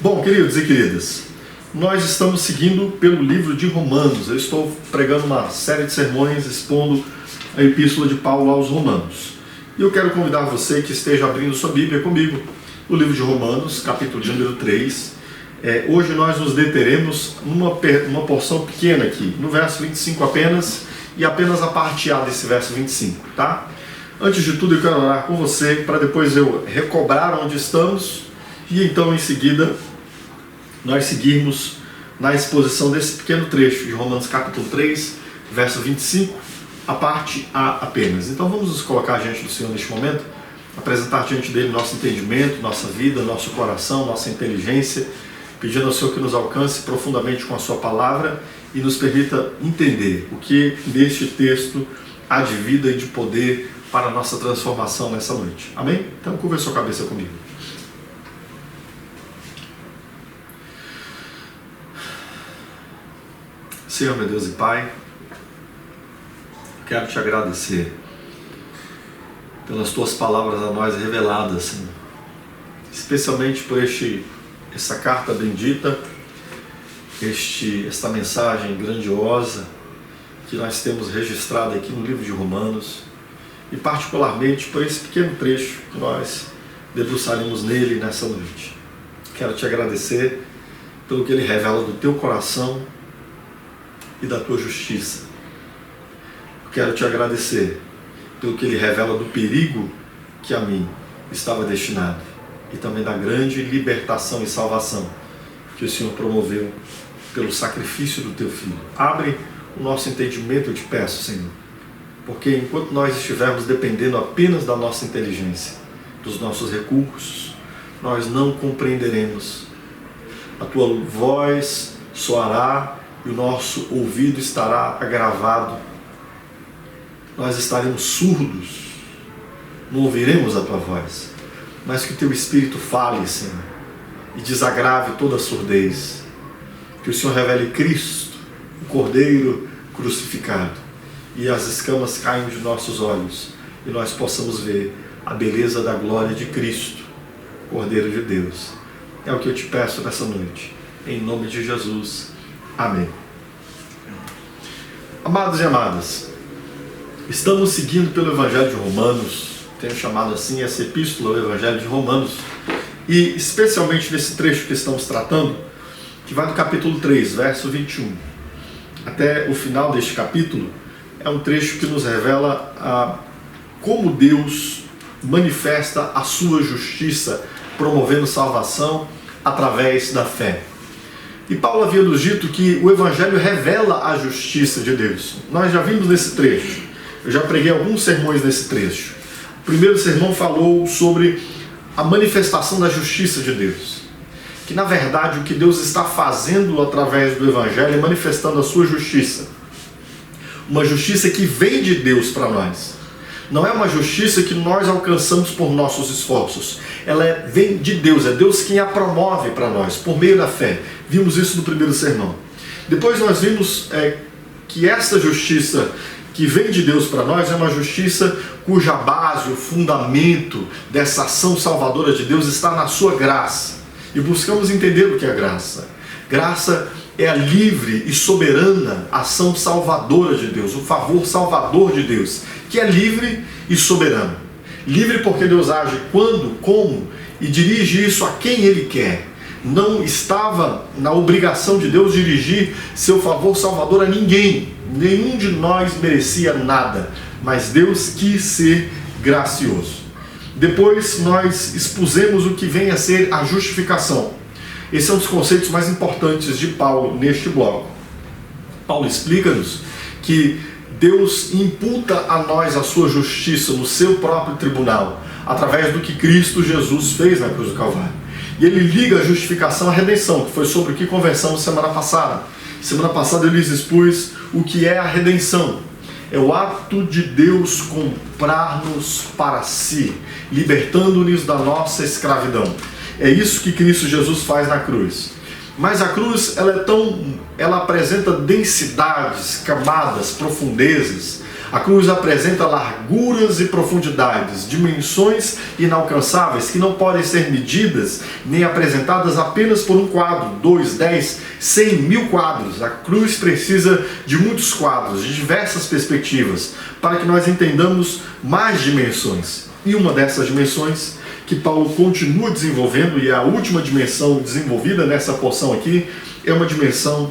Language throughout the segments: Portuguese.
Bom, queridos e queridas, nós estamos seguindo pelo livro de Romanos. Eu estou pregando uma série de sermões expondo a epístola de Paulo aos Romanos. E eu quero convidar você que esteja abrindo sua Bíblia comigo no livro de Romanos, capítulo de número 3. Hoje nós nos deteremos numa porção pequena aqui, no verso 25 apenas, e apenas a parte A desse verso 25, tá? Antes de tudo eu quero orar com você, para depois eu recobrar onde estamos, e então em seguida nós seguirmos na exposição desse pequeno trecho de Romanos capítulo 3, verso 25, a parte A apenas. Então vamos nos colocar diante do Senhor neste momento, apresentar diante dele nosso entendimento, nossa vida, nosso coração, nossa inteligência, pedindo ao Senhor que nos alcance profundamente com a sua palavra e nos permita entender o que neste texto há de vida e de poder para a nossa transformação nessa noite. Amém? Então curva a sua cabeça comigo. Senhor, meu Deus e Pai, quero te agradecer pelas tuas palavras a nós reveladas, Senhor. Especialmente por essa carta bendita, esta mensagem grandiosa que nós temos registrada aqui no livro de Romanos, e particularmente por esse pequeno trecho que nós debruçaremos nele nessa noite. Quero te agradecer pelo que ele revela do teu coração e da tua justiça. Quero te agradecer pelo que ele revela do perigo que a mim estava destinado e também da grande libertação e salvação que o Senhor promoveu pelo sacrifício do teu Filho. Abre o nosso entendimento, eu te peço, Senhor, porque enquanto nós estivermos dependendo apenas da nossa inteligência, dos nossos recursos, nós não compreenderemos. A tua voz soará e o nosso ouvido estará agravado. Nós estaremos surdos, não ouviremos a tua voz, mas que o teu Espírito fale, Senhor, e desagrave toda a surdez. Que o Senhor revele Cristo, o Cordeiro crucificado, e as escamas caiam de nossos olhos, e nós possamos ver a beleza da glória de Cristo, Cordeiro de Deus. É o que eu te peço nessa noite, em nome de Jesus. Amém. Amados e amadas, estamos seguindo pelo Evangelho de Romanos, tenho chamado assim essa epístola, o Evangelho de Romanos, e especialmente nesse trecho que estamos tratando, que vai do capítulo 3, verso 21, até o final deste capítulo. É um trecho que nos revela como Deus manifesta a sua justiça, promovendo salvação através da fé. E Paulo havia nos dito que o Evangelho revela a justiça de Deus. Nós já vimos nesse trecho, eu já preguei alguns sermões nesse trecho. O primeiro sermão falou sobre a manifestação da justiça de Deus. Que na verdade o que Deus está fazendo através do Evangelho é manifestando a sua justiça. Uma justiça que vem de Deus para nós. Não é uma justiça que nós alcançamos por nossos esforços. Ela vem de Deus, é Deus quem a promove para nós, por meio da fé. Vimos isso no primeiro sermão. Depois nós vimos que esta justiça que vem de Deus para nós é uma justiça cuja base, o fundamento dessa ação salvadora de Deus está na sua graça. E buscamos entender o que é graça. Graça é a livre e soberana ação salvadora de Deus, o favor salvador de Deus, que é livre e soberano. Livre porque Deus age quando, como e dirige isso a quem Ele quer. Não estava na obrigação de Deus dirigir seu favor salvador a ninguém. Nenhum de nós merecia nada, mas Deus quis ser gracioso. Depois nós expusemos o que vem a ser a justificação. Esse é um dos conceitos mais importantes de Paulo neste bloco. Paulo explica-nos que Deus imputa a nós a sua justiça no seu próprio tribunal, através do que Cristo Jesus fez na cruz do Calvário. E ele liga a justificação à redenção, que foi sobre o que conversamos semana passada. Semana passada eu lhes expus o que é a redenção. É o ato de Deus comprar-nos para si, libertando-nos da nossa escravidão. É isso que Cristo Jesus faz na cruz. Mas a cruz ela apresenta densidades, camadas, profundezas, A cruz apresenta larguras e profundidades, dimensões inalcançáveis que não podem ser medidas nem apresentadas apenas por um quadro, 2, 10, 100, 1000 quadros. A cruz precisa de muitos quadros, de diversas perspectivas, para que nós entendamos mais dimensões. E uma dessas dimensões que Paulo continua desenvolvendo, e a última dimensão desenvolvida nessa porção aqui, é uma dimensão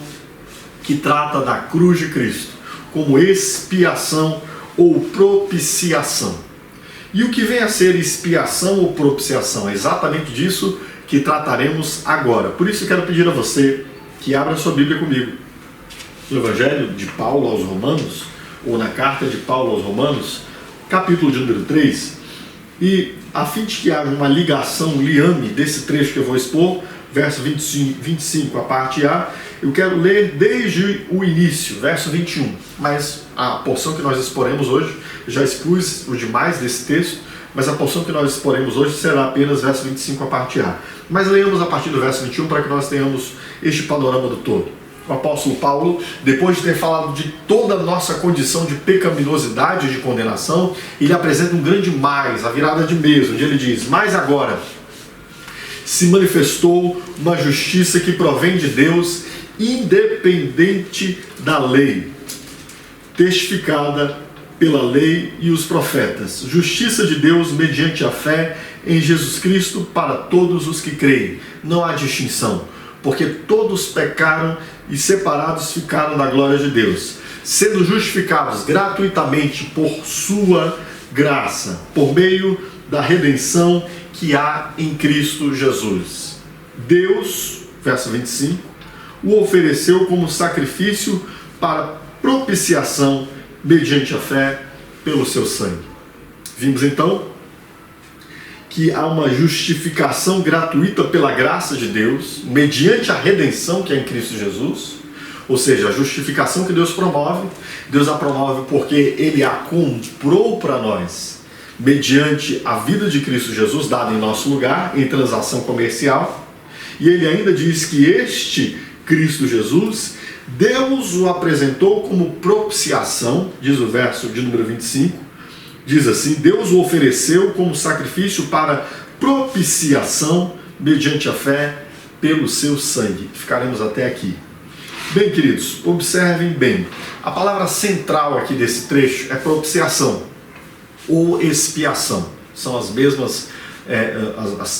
que trata da cruz de Cristo como expiação ou propiciação. E o que vem a ser expiação ou propiciação? É exatamente disso que trataremos agora. Por isso eu quero pedir a você que abra sua Bíblia comigo no Evangelho de Paulo aos Romanos, ou na carta de Paulo aos Romanos, capítulo de número 3, e a fim de que haja uma ligação, liame desse trecho que eu vou expor, verso 25, a parte A, eu quero ler desde o início, verso 21, mas a porção que nós exporemos hoje, já expus o demais desse texto, mas a porção que nós exporemos hoje será apenas verso 25, a parte A. Mas leamos a partir do verso 21 para que nós tenhamos este panorama do todo. O apóstolo Paulo, depois de ter falado de toda a nossa condição de pecaminosidade e de condenação, ele apresenta um grande mais, a virada de mesa, onde ele diz: mas agora se manifestou uma justiça que provém de Deus, independente da lei, testificada pela lei e os profetas. Justiça de Deus mediante a fé em Jesus Cristo para todos os que creem. Não há distinção, porque todos pecaram e separados ficaram da glória de Deus, sendo justificados gratuitamente por sua graça, por meio da redenção que há em Cristo Jesus. Deus, verso 25, o ofereceu como sacrifício para propiciação mediante a fé pelo seu sangue. Vimos então que há uma justificação gratuita pela graça de Deus, mediante a redenção que é em Cristo Jesus, ou seja, a justificação que Deus promove, Deus a promove porque Ele a comprou para nós, mediante a vida de Cristo Jesus dada em nosso lugar, em transação comercial, e Ele ainda diz que este Cristo Jesus, Deus o apresentou como propiciação, diz o verso de número 25, diz assim: Deus o ofereceu como sacrifício para propiciação mediante a fé pelo seu sangue. Ficaremos até aqui. Bem, queridos, observem bem. A palavra central aqui desse trecho é propiciação ou expiação. São as mesmas,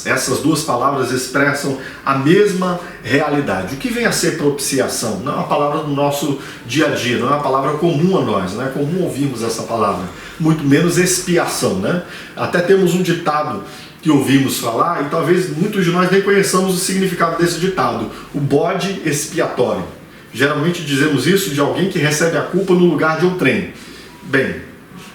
essas duas palavras expressam a mesma realidade. O que vem a ser propiciação? Não é uma palavra do nosso dia a dia, não é uma palavra comum a nós, não é comum ouvirmos essa palavra, muito menos expiação, né? Até temos um ditado que ouvimos falar, e talvez muitos de nós nem conheçamos o significado desse ditado: o bode expiatório. Geralmente dizemos isso de alguém que recebe a culpa no lugar de outrem. Bem,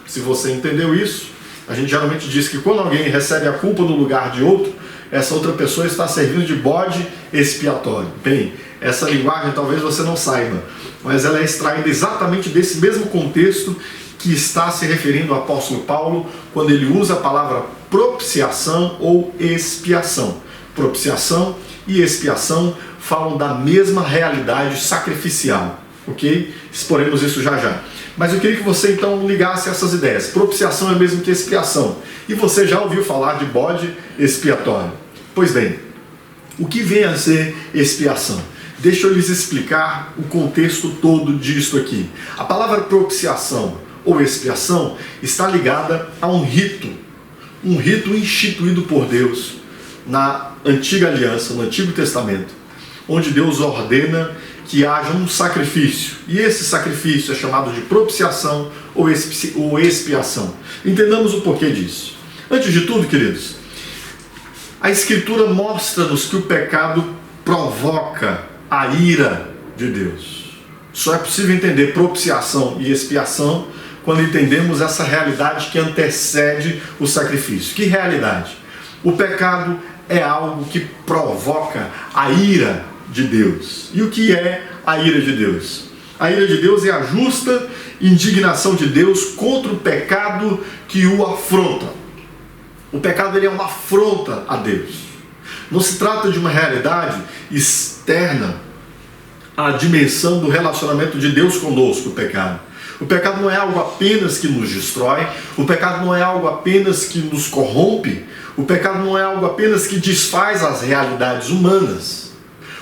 se você entendeu isso, a gente geralmente diz que quando alguém recebe a culpa no lugar de outro, essa outra pessoa está servindo de bode expiatório. Bem, essa linguagem talvez você não saiba, mas ela é extraída exatamente desse mesmo contexto que está se referindo ao apóstolo Paulo quando ele usa a palavra propiciação ou expiação. Propiciação e expiação falam da mesma realidade sacrificial, ok? Exporemos isso já já. Mas eu queria que você então ligasse essas ideias. Propiciação é o mesmo que expiação. E você já ouviu falar de bode expiatório? Pois bem, o que vem a ser expiação? Deixa eu lhes explicar o contexto todo disso aqui. A palavra propiciação ou expiação está ligada a um rito instituído por Deus na antiga aliança, no Antigo Testamento, onde Deus ordena que haja um sacrifício, e esse sacrifício é chamado de propiciação ou expiação. Entendamos o porquê disso. Antes de tudo, queridos, a Escritura mostra-nos que o pecado provoca a ira de Deus. Só é possível entender propiciação e expiação quando entendemos essa realidade que antecede o sacrifício. Que realidade? O pecado é algo que provoca a ira de Deus. E o que é a ira de Deus? A ira de Deus é a justa indignação de Deus contra o pecado que o afronta. O pecado ele é uma afronta a Deus. Não se trata de uma realidade externa à dimensão do relacionamento de Deus conosco, o pecado. O pecado não é algo apenas que nos destrói, o pecado não é algo apenas que nos corrompe, o pecado não é algo apenas que desfaz as realidades humanas.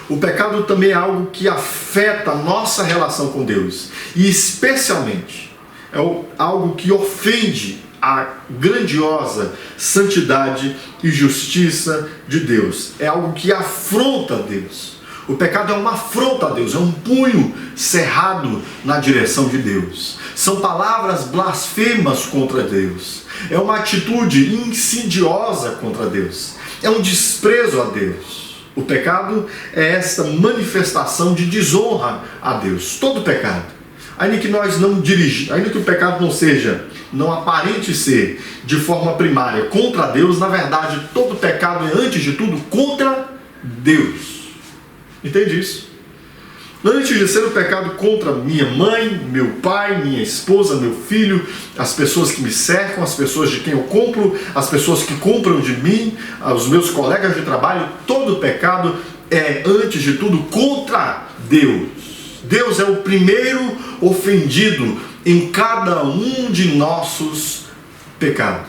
O pecado também é algo que afeta a nossa relação com Deus, e especialmente é algo que ofende a grandiosa santidade e justiça de Deus. É algo que afronta a Deus. O pecado é uma afronta a Deus, é um punho cerrado na direção de Deus. São palavras blasfemas contra Deus. É uma atitude insidiosa contra Deus. É um desprezo a Deus. O pecado é esta manifestação de desonra a Deus. Todo pecado. Ainda que nós não ainda que o pecado não aparente ser de forma primária contra Deus, na verdade, todo pecado é, antes de tudo, contra Deus. Entende isso? Antes de ser o pecado contra minha mãe, meu pai, minha esposa, meu filho, as pessoas que me cercam, as pessoas de quem eu compro, as pessoas que compram de mim, os meus colegas de trabalho, todo pecado é, antes de tudo, contra Deus. Deus é o primeiro ofendido em cada um de nossos pecados.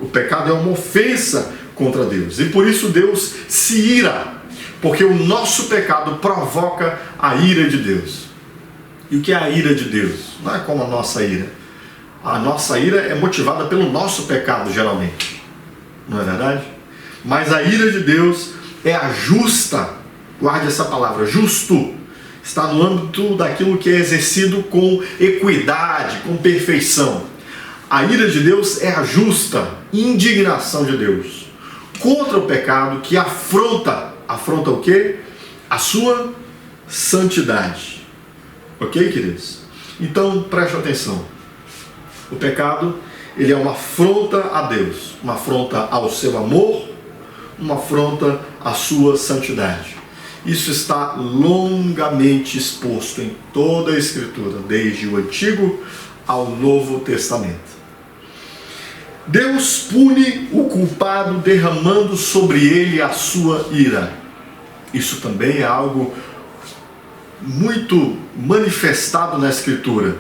O pecado é uma ofensa contra Deus. E por isso Deus se ira, porque o nosso pecado provoca a ira de Deus. E o que é a ira de Deus? Não é como a nossa ira. A nossa ira é motivada pelo nosso pecado, geralmente. Não é verdade? Mas a ira de Deus é a justa. Guarde essa palavra, justo. Está no âmbito daquilo que é exercido com equidade, com perfeição. A ira de Deus é a justa indignação de Deus contra o pecado que afronta o quê? A sua santidade. Ok, queridos? Então, preste atenção. O pecado, ele é uma afronta a Deus, uma afronta ao seu amor, uma afronta à sua santidade. Isso está longamente exposto em toda a Escritura, desde o Antigo ao Novo Testamento. Deus pune o culpado derramando sobre ele a sua ira. Isso também é algo muito manifestado na Escritura.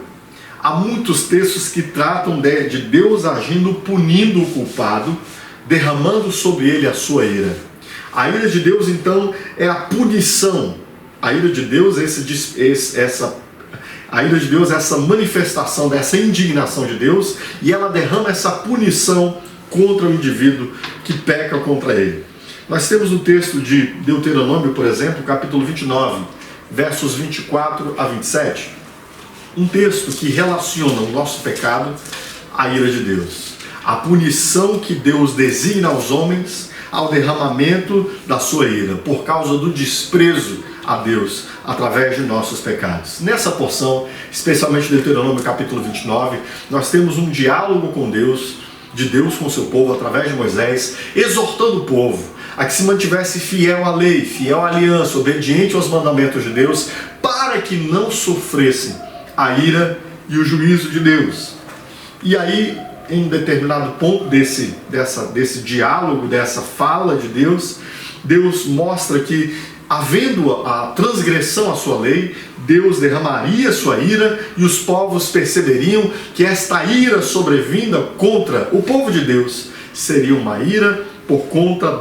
Há muitos textos que tratam de Deus agindo, punindo o culpado, derramando sobre ele a sua ira. A ira de Deus, então, é a punição. A ira de Deus é essa manifestação dessa indignação de Deus, e ela derrama essa punição contra o indivíduo que peca contra ele. Nós temos o texto de Deuteronômio, por exemplo, capítulo 29, versos 24 a 27, um texto que relaciona o nosso pecado à ira de Deus. A punição que Deus designa aos homens ao derramamento da sua ira, por causa do desprezo a Deus, através de nossos pecados. Nessa porção, especialmente Deuteronômio capítulo 29, nós temos um diálogo com Deus, de Deus com o seu povo, através de Moisés, exortando o povo a que se mantivesse fiel à lei, fiel à aliança, obediente aos mandamentos de Deus, para que não sofressem a ira e o juízo de Deus. E aí, em determinado ponto desse diálogo, dessa fala de Deus, Deus mostra que, havendo a transgressão à sua lei, Deus derramaria sua ira e os povos perceberiam que esta ira sobrevinda contra o povo de Deus seria uma ira por conta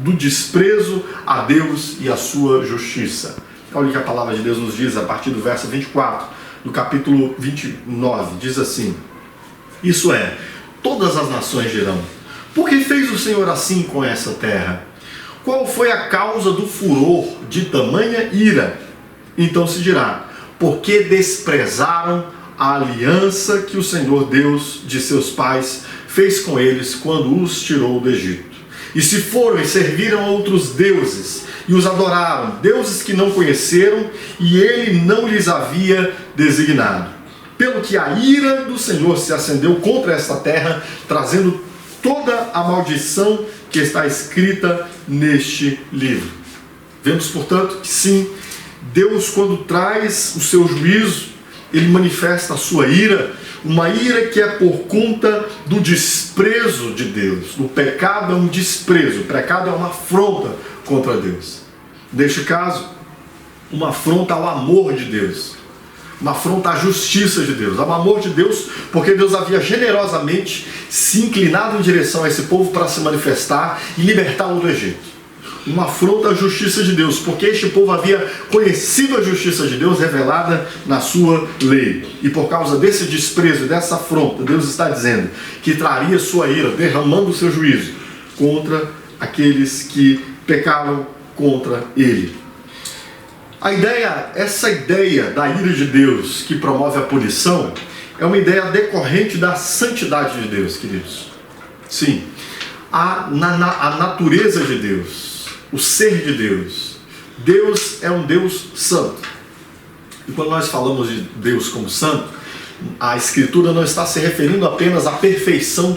do desprezo a Deus e a sua justiça. Olha o que a palavra de Deus nos diz a partir do verso 24, do capítulo 29, diz assim: isso é, todas as nações dirão: por que fez o Senhor assim com essa terra? Qual foi a causa do furor de tamanha ira? Então se dirá: porque desprezaram a aliança que o Senhor Deus de seus pais fez com eles quando os tirou do Egito. E se foram e serviram a outros deuses, e os adoraram, deuses que não conheceram, e ele não lhes havia designado. Pelo que a ira do Senhor se acendeu contra esta terra, trazendo toda a maldição que está escrita neste livro. Vemos, portanto, que sim, Deus, quando traz o seu juízo, ele manifesta a sua ira, uma ira que é por conta do desprezo de Deus. O pecado é um desprezo, o pecado é uma afronta contra Deus. Neste caso, uma afronta ao amor de Deus. uma afronta à justiça de Deus, ao amor de Deus, porque Deus havia generosamente se inclinado em direção a esse povo para se manifestar e libertá-lo do Egito. Uma afronta à justiça de Deus, porque este povo havia conhecido a justiça de Deus revelada na sua lei. E por causa desse desprezo, dessa afronta, Deus está dizendo que traria sua ira, derramando o seu juízo contra aqueles que pecaram contra ele. Essa ideia da ira de Deus que promove a punição é uma ideia decorrente da santidade de Deus, queridos. Sim, a natureza de Deus, o ser de Deus. Deus é um Deus santo. E quando nós falamos de Deus como santo, a Escritura não está se referindo apenas à perfeição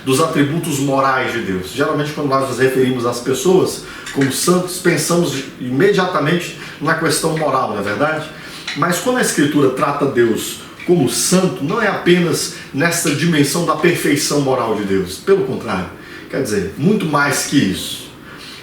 dos atributos morais de Deus. Geralmente, quando nós nos referimos às pessoas como santos, pensamos imediatamente na questão moral, não é verdade? Mas quando a Escritura trata Deus como santo, não é apenas nessa dimensão da perfeição moral de Deus. Pelo contrário, quer dizer, muito mais que isso.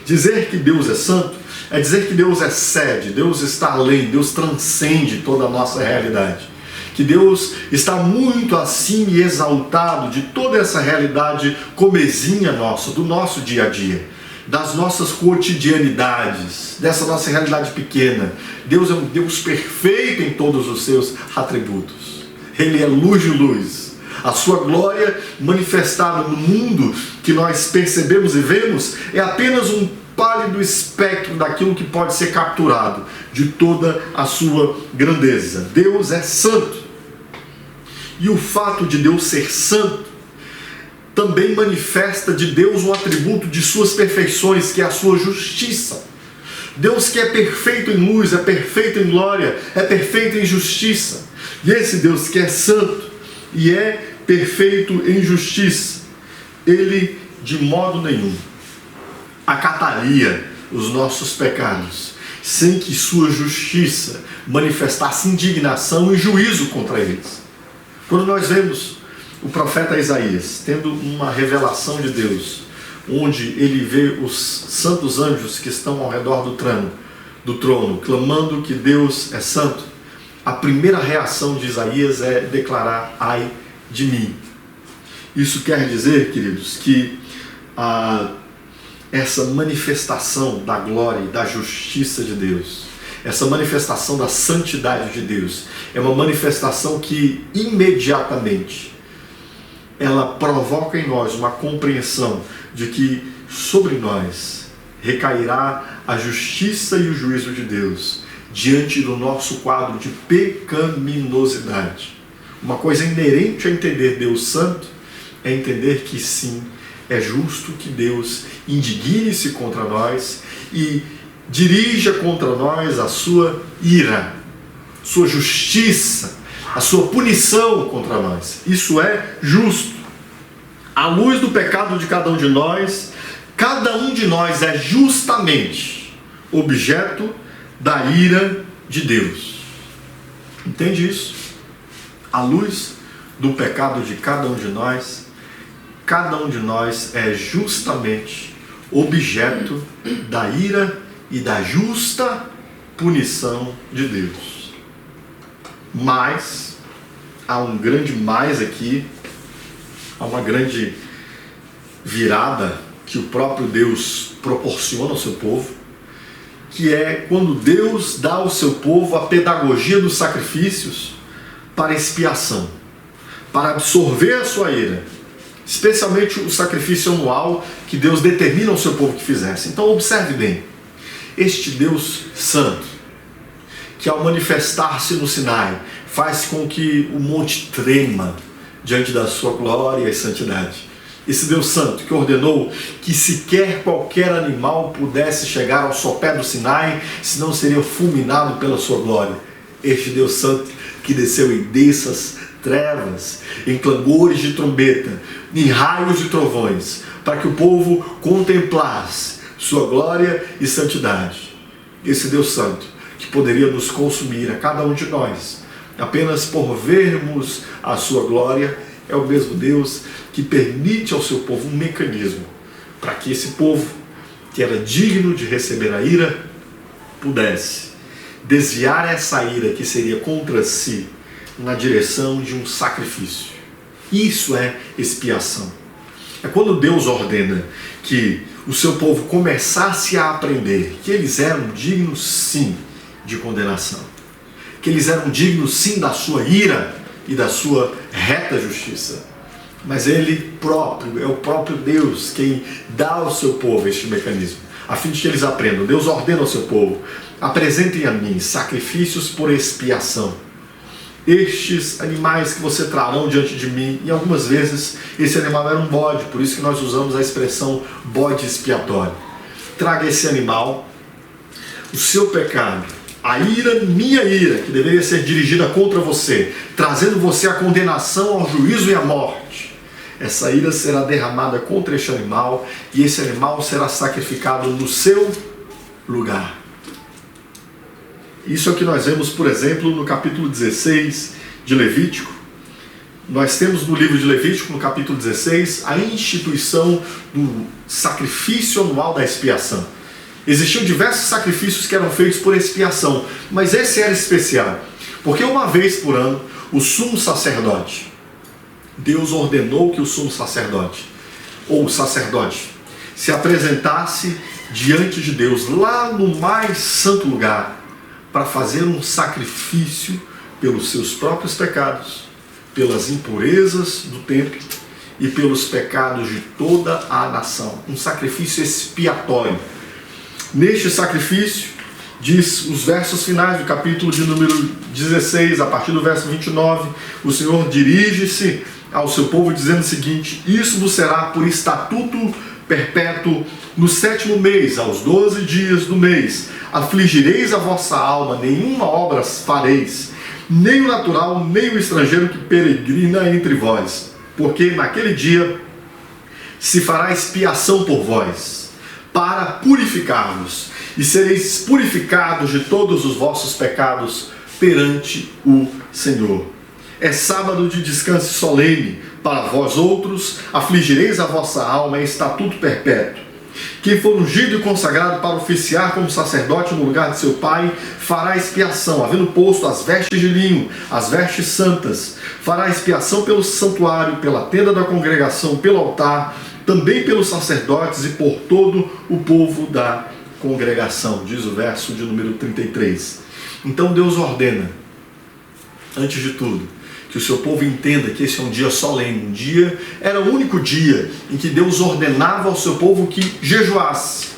Dizer que Deus é santo é dizer que Deus excede, Deus está além, Deus transcende toda a nossa realidade. Que Deus está muito acima e exaltado de toda essa realidade comezinha nossa, do nosso dia a dia, das nossas cotidianidades, dessa nossa realidade pequena. Deus é um Deus perfeito em todos os seus atributos. Ele é luz de luz. A sua glória manifestada no mundo que nós percebemos e vemos é apenas um pálido espectro daquilo que pode ser capturado de toda a sua grandeza. Deus é santo. E o fato de Deus ser santo também manifesta de Deus um atributo de suas perfeições, que é a sua justiça. Deus que é perfeito em luz, é perfeito em glória, é perfeito em justiça. E esse Deus que é santo e é perfeito em justiça, ele de modo nenhum acataria os nossos pecados, sem que sua justiça manifestasse indignação e juízo contra eles. Quando nós vemos o profeta Isaías tendo uma revelação de Deus, onde ele vê os santos anjos que estão ao redor do trono, clamando que Deus é santo, a primeira reação de Isaías é declarar: ai de mim. Isso quer dizer, queridos, que essa manifestação da glória e da justiça de Deus, essa manifestação da santidade de Deus, é uma manifestação que imediatamente ela provoca em nós uma compreensão de que sobre nós recairá a justiça e o juízo de Deus diante do nosso quadro de pecaminosidade. Uma coisa inerente a entender Deus santo é entender que sim, é justo que Deus indigne-se contra nós e dirija contra nós a sua ira, sua justiça, a sua punição contra nós. Isso é justo. À luz do pecado de cada um de nós, cada um de nós é justamente objeto da ira de Deus. Entende isso? À luz do pecado de cada um de nós, cada um de nós é justamente objeto da ira e da justa punição de Deus. Mas, há um grande mais aqui, há uma grande virada que o próprio Deus proporciona ao seu povo, que é quando Deus dá ao seu povo a pedagogia dos sacrifícios para expiação, para absorver a sua ira, especialmente o sacrifício anual que Deus determina ao seu povo que fizesse. Então observe bem, este Deus santo, que ao manifestar-se no Sinai, faz com que o monte trema diante da sua glória e santidade. Esse Deus santo que ordenou que sequer qualquer animal pudesse chegar ao sopé do Sinai, senão seria fulminado pela sua glória. Este Deus santo que desceu em densas trevas, em clangores de trombeta, em raios de trovões, para que o povo contemplasse sua glória e santidade. Esse Deus santo que poderia nos consumir a cada um de nós, apenas por vermos a sua glória, é o mesmo Deus que permite ao seu povo um mecanismo para que esse povo, que era digno de receber a ira, pudesse desviar essa ira que seria contra si na direção de um sacrifício. Isso é expiação. É quando Deus ordena que o seu povo começasse a aprender que eles eram dignos sim de condenação, que eles eram dignos sim da sua ira e da sua reta justiça. Mas Ele próprio, é o próprio Deus quem dá ao seu povo este mecanismo, a fim de que eles aprendam. Deus ordena ao seu povo: apresentem a mim sacrifícios por expiação. Estes animais que você trarão diante de mim, e algumas vezes esse animal era um bode, por isso que nós usamos a expressão bode expiatório. Traga esse animal, o seu pecado, a ira, minha ira, que deveria ser dirigida contra você, trazendo você à condenação, ao juízo e à morte. Essa ira será derramada contra este animal, e esse animal será sacrificado no seu lugar. Isso é o que nós vemos, por exemplo, no capítulo 16 de Levítico. Nós temos no livro de Levítico, no capítulo 16, a instituição do sacrifício anual da expiação. Existiam diversos sacrifícios que eram feitos por expiação, mas esse era especial, porque uma vez por ano, o sumo sacerdote, Deus ordenou que o sumo sacerdote, ou o sacerdote, se apresentasse diante de Deus, lá no mais santo lugar, para fazer um sacrifício pelos seus próprios pecados, pelas impurezas do templo e pelos pecados de toda a nação. Um sacrifício expiatório. Neste sacrifício, diz os versos finais do capítulo de número 16, a partir do verso 29, o Senhor dirige-se ao seu povo dizendo o seguinte: isso vos será por estatuto perpétuo no 7º mês, aos 12 dias do mês. Afligireis a vossa alma, nenhuma obra fareis, nem o natural, nem o estrangeiro que peregrina entre vós, porque naquele dia se fará expiação por vós, para purificar-vos, e sereis purificados de todos os vossos pecados perante o Senhor. É sábado de descanso solene para vós outros, afligireis a vossa alma, é estatuto perpétuo. Quem for ungido e consagrado para oficiar como sacerdote no lugar de seu pai, fará expiação, havendo posto as vestes de linho, as vestes santas. Fará expiação pelo santuário, pela tenda da congregação, pelo altar, também pelos sacerdotes e por todo o povo da congregação, diz o verso de número 33. Então Deus ordena, antes de tudo, que o seu povo entenda que esse é um dia solene, um dia, era o único dia em que Deus ordenava ao seu povo que jejuasse.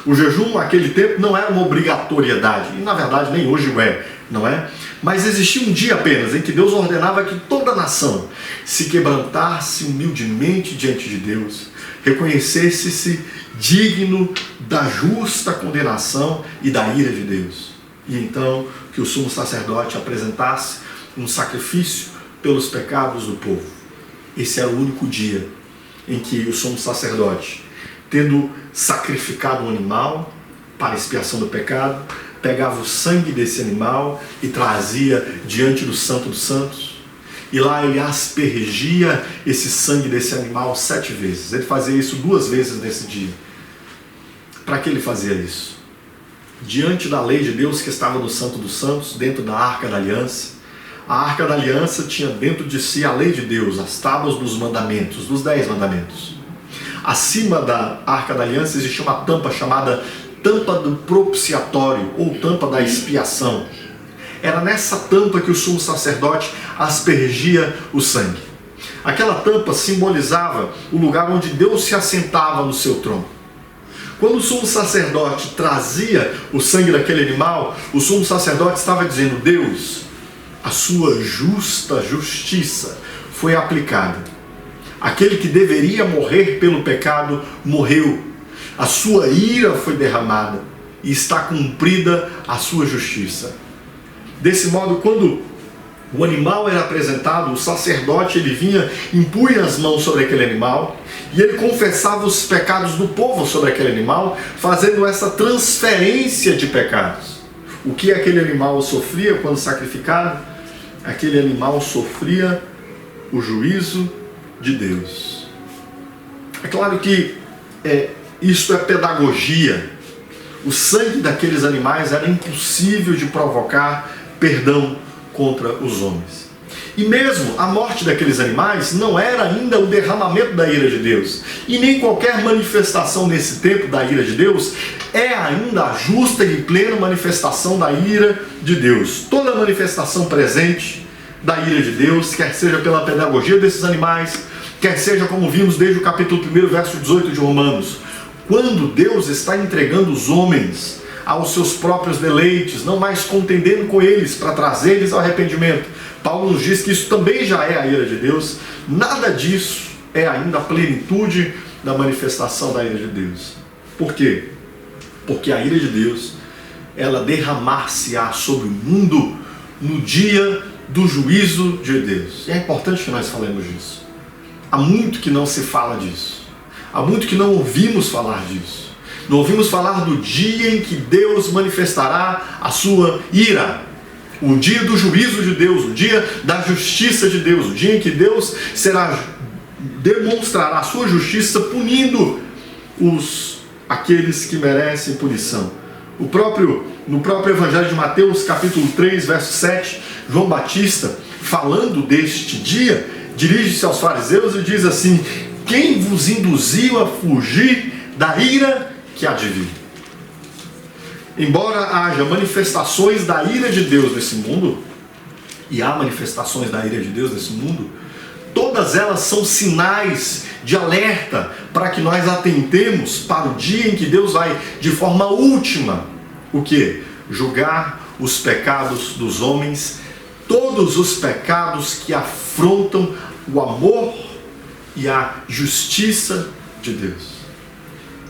O jejum naquele tempo não era uma obrigatoriedade, e na verdade nem hoje o é, não é? Mas existia um dia apenas em que Deus ordenava que toda a nação se quebrantasse humildemente diante de Deus, reconhecesse-se digno da justa condenação e da ira de Deus. E então que o sumo sacerdote apresentasse um sacrifício pelos pecados do povo. Esse era o único dia em que o sumo sacerdote, tendo sacrificado um animal para expiação do pecado, pegava o sangue desse animal e trazia diante do Santo dos Santos, e lá ele aspergia esse sangue desse animal 7 vezes. Ele fazia isso 2 vezes nesse dia. Para que ele fazia isso? Diante da lei de Deus que estava no Santo dos Santos, dentro da Arca da Aliança. A Arca da Aliança tinha dentro de si a lei de Deus, as tábuas dos mandamentos, dos 10 mandamentos. Acima da Arca da Aliança existia uma tampa chamada tampa do propiciatório, ou tampa da expiação. Era nessa tampa que o sumo sacerdote aspergia o sangue. Aquela tampa simbolizava o lugar onde Deus se assentava no seu trono. Quando o sumo sacerdote trazia o sangue daquele animal, o sumo sacerdote estava dizendo: Deus, a sua justa justiça foi aplicada. Aquele que deveria morrer pelo pecado morreu. A sua ira foi derramada e está cumprida a sua justiça. Desse modo, quando o animal era apresentado, o sacerdote ele vinha, impunha as mãos sobre aquele animal e ele confessava os pecados do povo sobre aquele animal, fazendo essa transferência de pecados. O que aquele animal sofria quando sacrificado? Aquele animal sofria o juízo de Deus. É claro que isto é pedagogia. o sangue daqueles animais era impossível de provocar perdão contra os homens. E mesmo a morte daqueles animais não era ainda o derramamento da ira de Deus. E nem qualquer manifestação nesse tempo da ira de Deus é ainda a justa e plena manifestação da ira de Deus. Toda manifestação presente da ira de Deus, quer seja pela pedagogia desses animais, quer seja como vimos desde o capítulo 1, verso 18 de Romanos, quando Deus está entregando os homens aos seus próprios deleites, não mais contendendo com eles para trazer-lhes ao arrependimento. Paulo nos diz que isso também já é a ira de Deus. Nada disso é ainda a plenitude da manifestação da ira de Deus. Por quê? Porque a ira de Deus, ela derramar-se-á sobre o mundo no dia do juízo de Deus. E é importante que nós falemos disso. Há muito que não se fala disso. Há muito que não ouvimos falar disso. Não ouvimos falar do dia em que Deus manifestará a sua ira. O dia do juízo de Deus, o dia da justiça de Deus, o dia em que Deus demonstrará a sua justiça punindo aqueles que merecem punição. No próprio Evangelho de Mateus, capítulo 3, verso 7, João Batista, falando deste dia, dirige-se aos fariseus e diz assim: quem vos induziu a fugir da ira que há de vir? Embora haja manifestações da ira de Deus nesse mundo, e há manifestações da ira de Deus nesse mundo, todas elas são sinais de alerta para que nós atentemos para o dia em que Deus vai, de forma última, o quê? Julgar os pecados dos homens, todos os pecados que afrontam o amor e a justiça de Deus.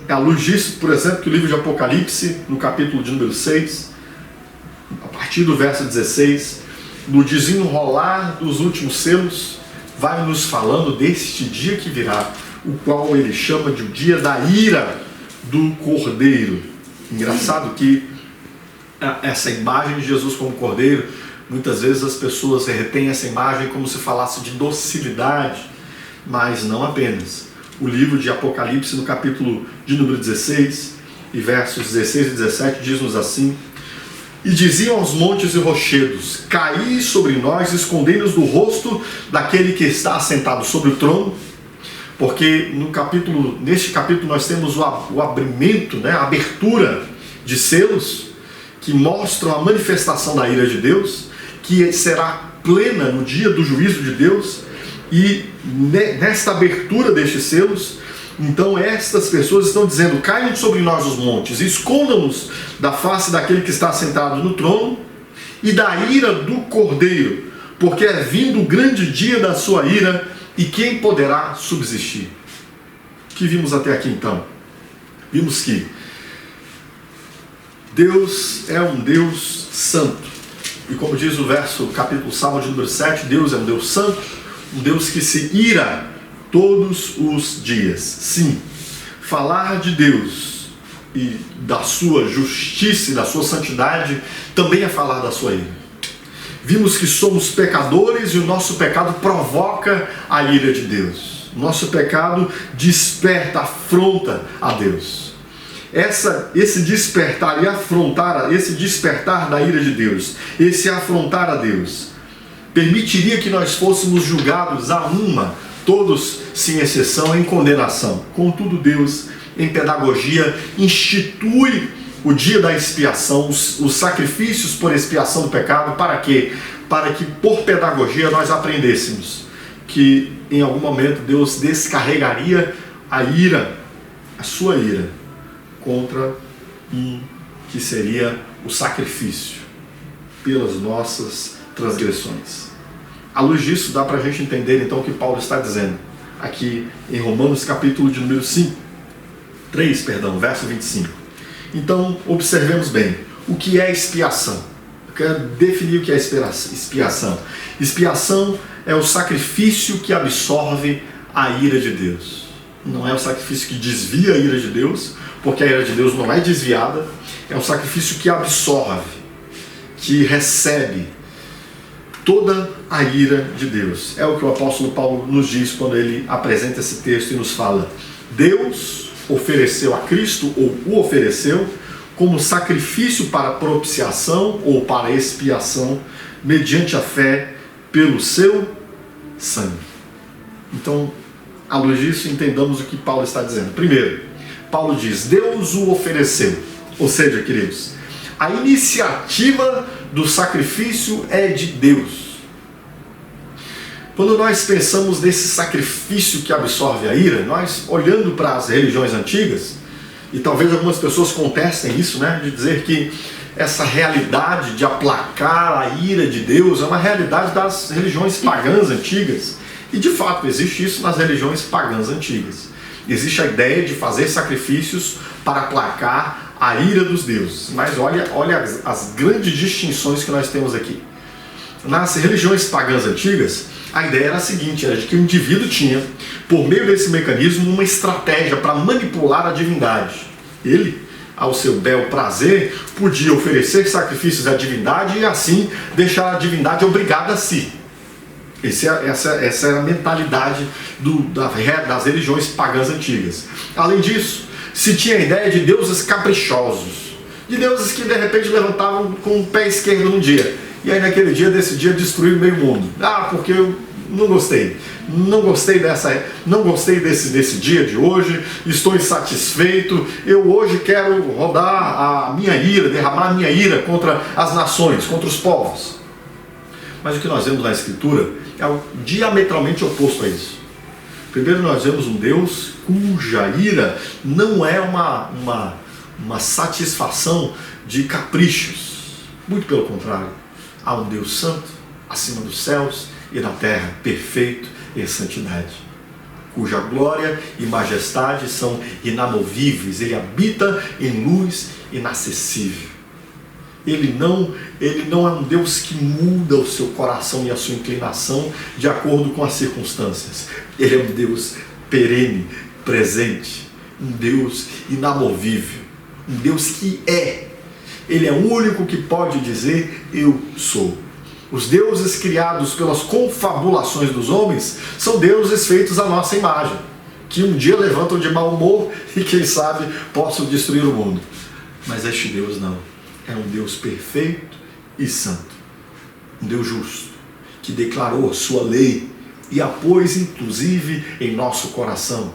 É à luz disso, por exemplo, que o livro de Apocalipse, no capítulo de número 6, a partir do verso 16, no desenrolar dos últimos selos, vai nos falando deste dia que virá, o qual ele chama de o dia da ira do Cordeiro. Engraçado que essa imagem de Jesus como Cordeiro, muitas vezes as pessoas retêm essa imagem como se falasse de docilidade, mas não apenas. O livro de Apocalipse, no capítulo de número 16, e versos 16 e 17, diz-nos assim: e diziam aos montes e rochedos: caí sobre nós, escondei-nos do rosto daquele que está assentado sobre o trono. Porque neste capítulo nós temos o abrimento, a abertura de selos, que mostram a manifestação da ira de Deus, que será plena no dia do juízo de Deus. E nesta abertura destes selos, então estas pessoas estão dizendo: caiam sobre nós os montes, escondam-nos da face daquele que está sentado no trono e da ira do Cordeiro, porque é vindo o grande dia da sua ira, e quem poderá subsistir? O que vimos até aqui então? Vimos que Deus é um Deus santo, e como diz o capítulo Salmo de número 7, Deus é um Deus santo, um Deus que se ira todos os dias. Sim, falar de Deus e da sua justiça e da sua santidade também é falar da sua ira. Vimos que somos pecadores e o nosso pecado provoca a ira de Deus. Nosso pecado desperta, afronta a Deus. Esse despertar e afrontar, esse despertar da ira de Deus, esse afrontar a Deus, permitiria que nós fôssemos julgados a todos sem exceção, em condenação. Contudo, Deus, em pedagogia, institui o dia da expiação, os sacrifícios por expiação do pecado. Para quê? Para que por pedagogia nós aprendêssemos que em algum momento Deus descarregaria a sua ira contra que seria o sacrifício pelas nossas transgressões. À luz disso, dá para a gente entender então o que Paulo está dizendo aqui em Romanos capítulo de número 3, verso 25. Então, observemos bem o que é expiação. Eu quero definir o que é expiação. Expiação é o sacrifício que absorve a ira de Deus. Não é o sacrifício que desvia a ira de Deus, porque a ira de Deus não é desviada. É um sacrifício que absorve, que recebe toda a ira de Deus. É o que o apóstolo Paulo nos diz quando ele apresenta esse texto e nos fala: Deus ofereceu a Cristo, ou o ofereceu, como sacrifício para propiciação ou para expiação, mediante a fé pelo seu sangue. Então, à luz disso, entendamos o que Paulo está dizendo. Primeiro, Paulo diz, Deus o ofereceu. Ou seja, queridos, a iniciativa do sacrifício é de Deus. Quando nós pensamos nesse sacrifício que absorve a ira, nós olhando para as religiões antigas, e talvez algumas pessoas contestem isso, né, de dizer que essa realidade de aplacar a ira de Deus é uma realidade das religiões pagãs antigas. E de fato existe isso nas religiões pagãs antigas. Existe a ideia de fazer sacrifícios para aplacar a ira dos deuses. Mas olha as grandes distinções que nós temos aqui. Nas religiões pagãs antigas, a ideia era a seguinte, era de que o indivíduo tinha, por meio desse mecanismo, uma estratégia para manipular a divindade. Ele, ao seu bel prazer, podia oferecer sacrifícios à divindade e assim deixar a divindade obrigada a si. Essa era a mentalidade das religiões pagãs antigas. Além disso, se tinha a ideia de deuses caprichosos, de deuses que de repente levantavam com o pé esquerdo num dia, e aí naquele dia decidia destruir o meio mundo. Porque eu não gostei desse dia de hoje, estou insatisfeito, eu hoje quero rodar a minha ira, derramar a minha ira contra as nações, contra os povos. Mas o que nós vemos na Escritura é o diametralmente oposto a isso. Primeiro nós vemos um Deus cuja ira não é uma satisfação de caprichos. Muito pelo contrário. Há um Deus santo, acima dos céus e da terra, perfeito em santidade, cuja glória e majestade são inamovíveis. Ele habita em luz inacessível. Ele não é um Deus que muda o seu coração e a sua inclinação de acordo com as circunstâncias. Ele é um Deus perene, presente, um Deus inamovível, um Deus que é. Ele é o único que pode dizer, eu sou. Os deuses criados pelas confabulações dos homens são deuses feitos à nossa imagem, que um dia levantam de mau humor e, quem sabe, possam destruir o mundo. Mas este Deus não. É um Deus perfeito e santo. Um Deus justo, que declarou a sua lei e a pôs, inclusive, em nosso coração.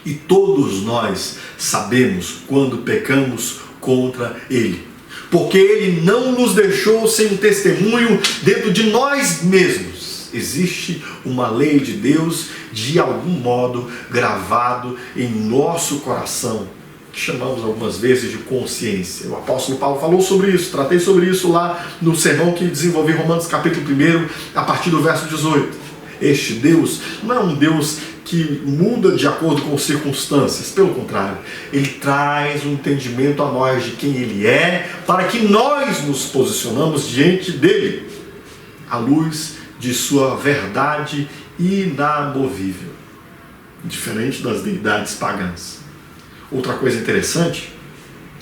E todos nós sabemos quando pecamos contra Ele. Porque Ele não nos deixou sem um testemunho dentro de nós mesmos. Existe uma lei de Deus, de algum modo, gravado em nosso coração, que chamamos algumas vezes de consciência. O apóstolo Paulo falou sobre isso, tratei sobre isso lá no sermão que desenvolvi Romanos capítulo 1, a partir do verso 18. Este Deus não é um Deus que muda de acordo com circunstâncias, pelo contrário, Ele traz um entendimento a nós de quem Ele é, para que nós nos posicionamos diante dEle, à luz de sua verdade inamovível, diferente das deidades pagãs. Outra coisa interessante,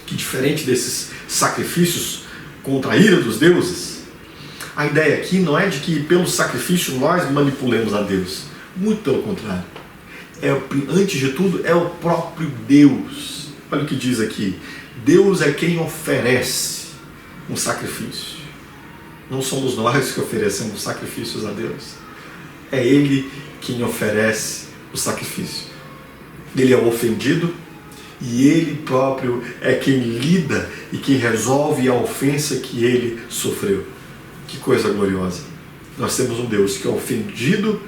que diferente desses sacrifícios contra a ira dos deuses, a ideia aqui não é de que pelo sacrifício nós manipulemos a Deus. Muito pelo contrário. Antes de tudo, é o próprio Deus. Olha o que diz aqui. Deus é quem oferece um sacrifício. Não somos nós que oferecemos sacrifícios a Deus. É Ele quem oferece o sacrifício. Ele é o ofendido e Ele próprio é quem lida e quem resolve a ofensa que Ele sofreu. Que coisa gloriosa. Nós temos um Deus que é ofendido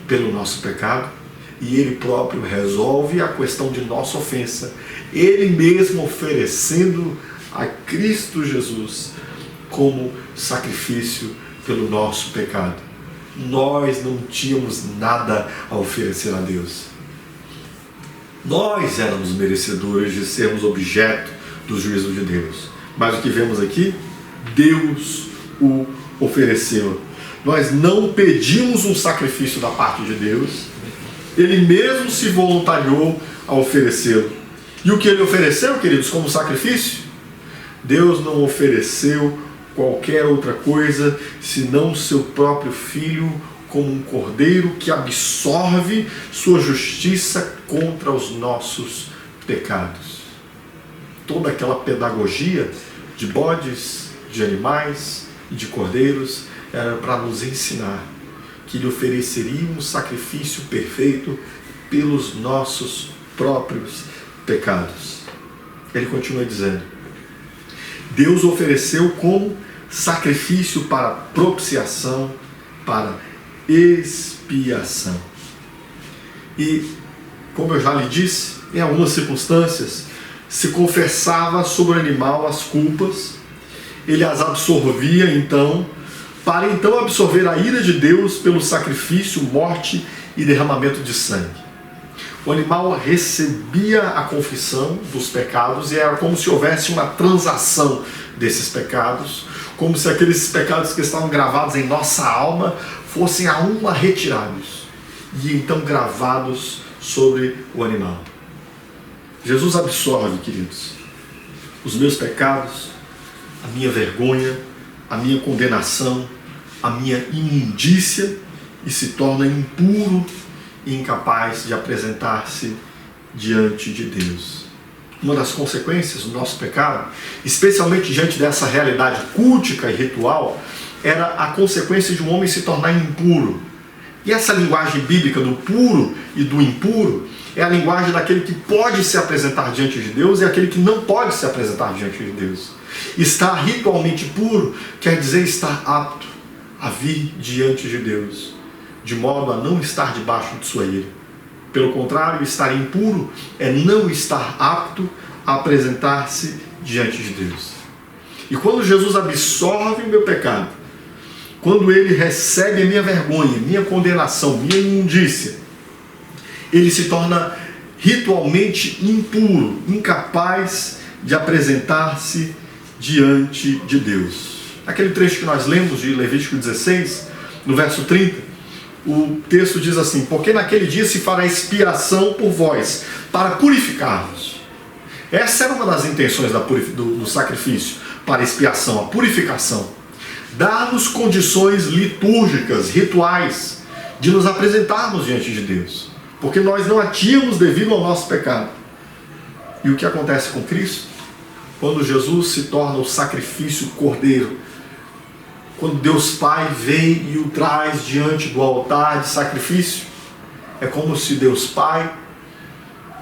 pelo nosso pecado e Ele próprio resolve a questão de nossa ofensa, Ele mesmo oferecendo a Cristo Jesus como sacrifício pelo nosso pecado. Nós não tínhamos nada a oferecer a Deus. Nós éramos merecedores de sermos objeto do juízo de Deus. Mas o que vemos aqui? Deus o ofereceu. Nós não pedimos um sacrifício da parte de Deus. Ele mesmo se voluntariou a oferecê-lo. E o que Ele ofereceu, queridos, como sacrifício? Deus não ofereceu qualquer outra coisa senão seu próprio Filho como um cordeiro que absorve sua justiça contra os nossos pecados. toda aquela pedagogia de bodes, de animais e de cordeiros era para nos ensinar que lhe ofereceria um sacrifício perfeito pelos nossos próprios pecados. Ele continua dizendo: Deus ofereceu como sacrifício para propiciação, para expiação. E, como eu já lhe disse, em algumas circunstâncias, se confessava sobre o animal as culpas, ele as absorvia então, para então absorver a ira de Deus pelo sacrifício, morte e derramamento de sangue. O animal recebia a confissão dos pecados e era como se houvesse uma transação desses pecados, como se aqueles pecados que estavam gravados em nossa alma fossem a uma retirados e então gravados sobre o animal. Jesus absorve, queridos, os meus pecados, a minha vergonha, a minha condenação, a minha imundícia e se torna impuro e incapaz de apresentar-se diante de Deus. Uma das consequências do nosso pecado, especialmente diante dessa realidade cultica e ritual, era a consequência de um homem se tornar impuro. E essa linguagem bíblica do puro e do impuro é a linguagem daquele que pode se apresentar diante de Deus e aquele que não pode se apresentar diante de Deus. Estar ritualmente puro quer dizer estar apto a vir diante de Deus, de modo a não estar debaixo de sua ira. Pelo contrário, estar impuro é não estar apto a apresentar-se diante de Deus. E quando Jesus absorve o meu pecado, quando ele recebe a minha vergonha, minha condenação, minha imundícia, ele se torna ritualmente impuro, incapaz de apresentar-se diante de Deus. Aquele trecho que nós lemos de Levítico 16, no verso 30, o texto diz assim: porque naquele dia se fará expiação por vós, para purificar-vos. Essa era uma das intenções do sacrifício para expiação, a purificação. Dar-nos condições litúrgicas, rituais, de nos apresentarmos diante de Deus, porque nós não a tínhamos devido ao nosso pecado. E o que acontece com Cristo? Quando Jesus se torna o sacrifício cordeiro, quando Deus Pai vem e o traz diante do altar de sacrifício, é como se Deus Pai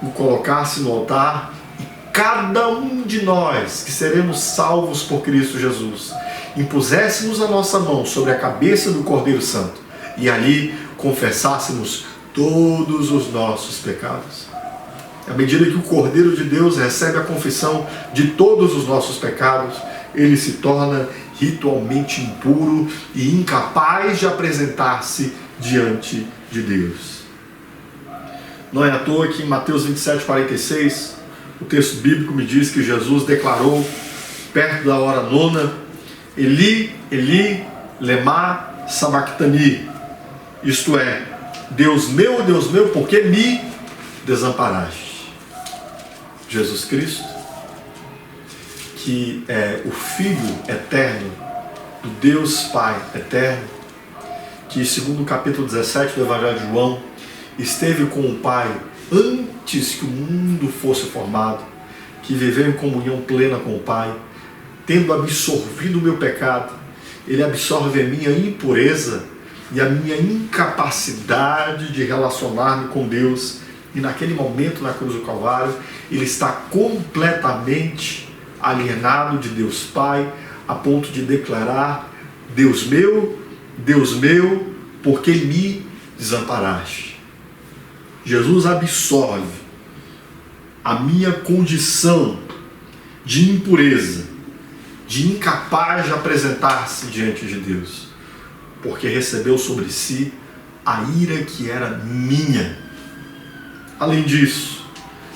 o colocasse no altar e cada um de nós que seremos salvos por Cristo Jesus impuséssemos a nossa mão sobre a cabeça do Cordeiro Santo e ali confessássemos todos os nossos pecados. À medida que o Cordeiro de Deus recebe a confissão de todos os nossos pecados, ele se torna ritualmente impuro e incapaz de apresentar-se diante de Deus. Não é à toa que em Mateus 27:46, o texto bíblico me diz que Jesus declarou, perto da hora nona: Eli, Eli, lema sabachthani, isto é, Deus meu, por que me desamparaste? Jesus Cristo, que é o Filho eterno do Deus Pai eterno, que segundo o capítulo 17 do Evangelho de João, esteve com o Pai antes que o mundo fosse formado, que viveu em comunhão plena com o Pai, tendo absorvido o meu pecado, ele absorve a minha impureza e a minha incapacidade de relacionar-me com Deus, e naquele momento na cruz do Calvário, ele está completamente alienado de Deus Pai, a ponto de declarar: Deus meu, por que me desamparaste? Jesus absorve a minha condição de impureza, de incapaz de apresentar-se diante de Deus, porque recebeu sobre si a ira que era minha. Além disso,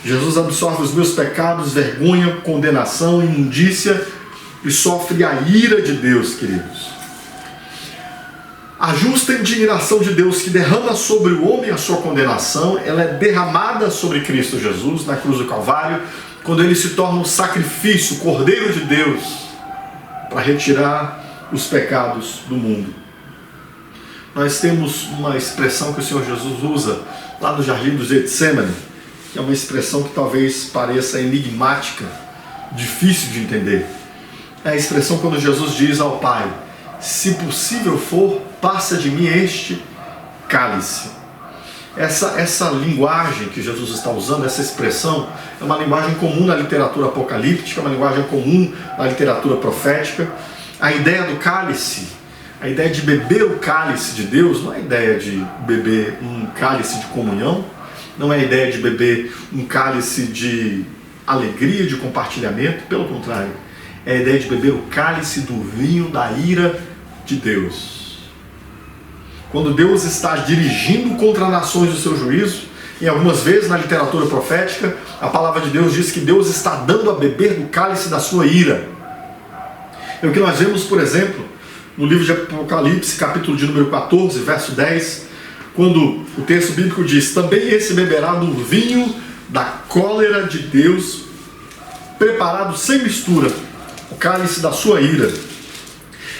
Jesus absorve os meus pecados, vergonha, condenação, imundícia e sofre a ira de Deus, queridos. A justa indignação de Deus que derrama sobre o homem a sua condenação, ela é derramada sobre Cristo Jesus na cruz do Calvário, quando ele se torna um sacrifício, o Cordeiro de Deus, para retirar os pecados do mundo. Nós temos uma expressão que o Senhor Jesus usa lá no Jardim do Getsemane, que é uma expressão que talvez pareça enigmática, difícil de entender. É a expressão quando Jesus diz ao Pai: se possível for, passa de mim este cálice. Essa linguagem que Jesus está usando, essa expressão, é uma linguagem comum na literatura apocalíptica, uma linguagem comum na literatura profética. A ideia do cálice, a ideia de beber o cálice de Deus, não é a ideia de beber um cálice de comunhão, não é a ideia de beber um cálice de alegria, de compartilhamento, pelo contrário, é a ideia de beber o cálice do vinho da ira de Deus. Quando Deus está dirigindo contra nações o seu juízo, e algumas vezes na literatura profética, a palavra de Deus diz que Deus está dando a beber do cálice da sua ira. É o que nós vemos, por exemplo, no livro de Apocalipse, capítulo de número 14, verso 10, quando o texto bíblico diz: também esse beberá do vinho da cólera de Deus, preparado sem mistura, o cálice da sua ira,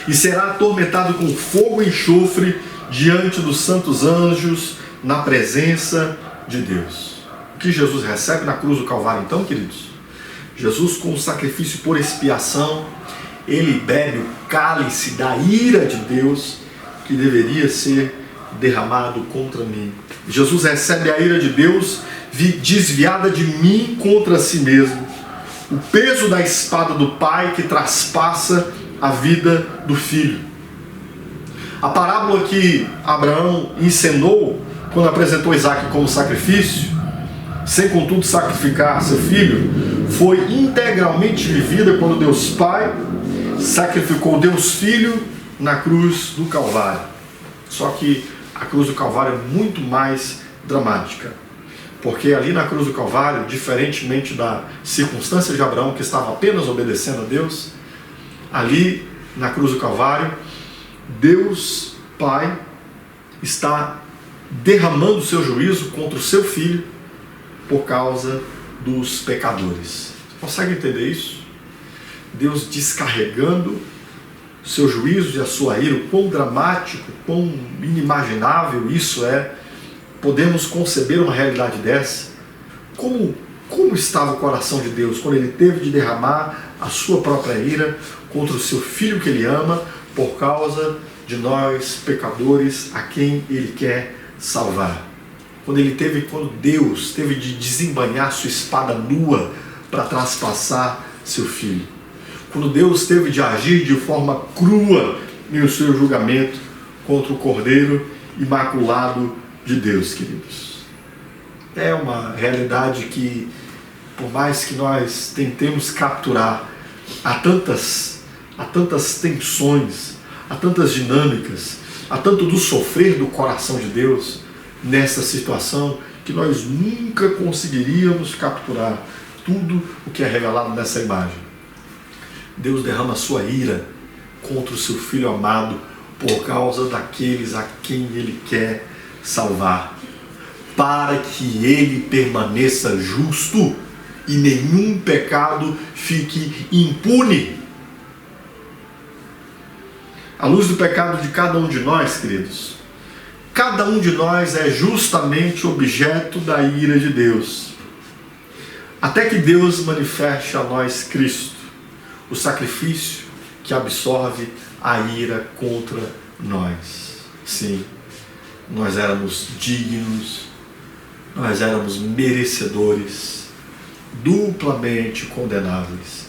e será atormentado com fogo e enxofre diante dos santos anjos, na presença de Deus. O que Jesus recebe na cruz do Calvário, então, queridos? Jesus, com o sacrifício por expiação, ele bebe o cálice da ira de Deus que deveria ser derramado contra mim. Jesus recebe a ira de Deus desviada de mim contra si mesmo. O peso da espada do Pai que traspassa a vida do Filho. A parábola que Abraão encenou quando apresentou Isaac como sacrifício, sem contudo sacrificar seu filho, foi integralmente vivida quando Deus Pai sacrificou Deus Filho na cruz do Calvário. Só que a cruz do Calvário é muito mais dramática, porque ali na cruz do Calvário, diferentemente da circunstância de Abraão, que estava apenas obedecendo a Deus, ali na cruz do Calvário, Deus Pai está derramando o seu juízo contra o seu filho por causa dos pecadores. Você consegue entender isso? Deus descarregando o seu juízo e a sua ira, o quão dramático, quão inimaginável isso é. Podemos conceber uma realidade dessa? Como estava o coração de Deus quando ele teve de derramar a sua própria ira contra o seu filho que ele ama, por causa de nós pecadores a quem ele quer salvar? Quando Deus teve de desembainhar sua espada nua para traspassar seu filho. Quando Deus teve de agir de forma crua no seu julgamento contra o Cordeiro imaculado de Deus, queridos. É uma realidade que, por mais que nós tentemos capturar, há tantas tensões, há tantas dinâmicas, há tanto do sofrer do coração de Deus nessa situação, que nós nunca conseguiríamos capturar tudo o que é revelado nessa imagem. Deus derrama a sua ira contra o seu Filho amado por causa daqueles a quem ele quer salvar, para que ele permaneça justo e nenhum pecado fique impune. À luz do pecado de cada um de nós, queridos, cada um de nós é justamente objeto da ira de Deus, até que Deus manifeste a nós Cristo, o sacrifício que absorve a ira contra nós. Sim, nós éramos dignos, nós éramos merecedores, duplamente condenáveis.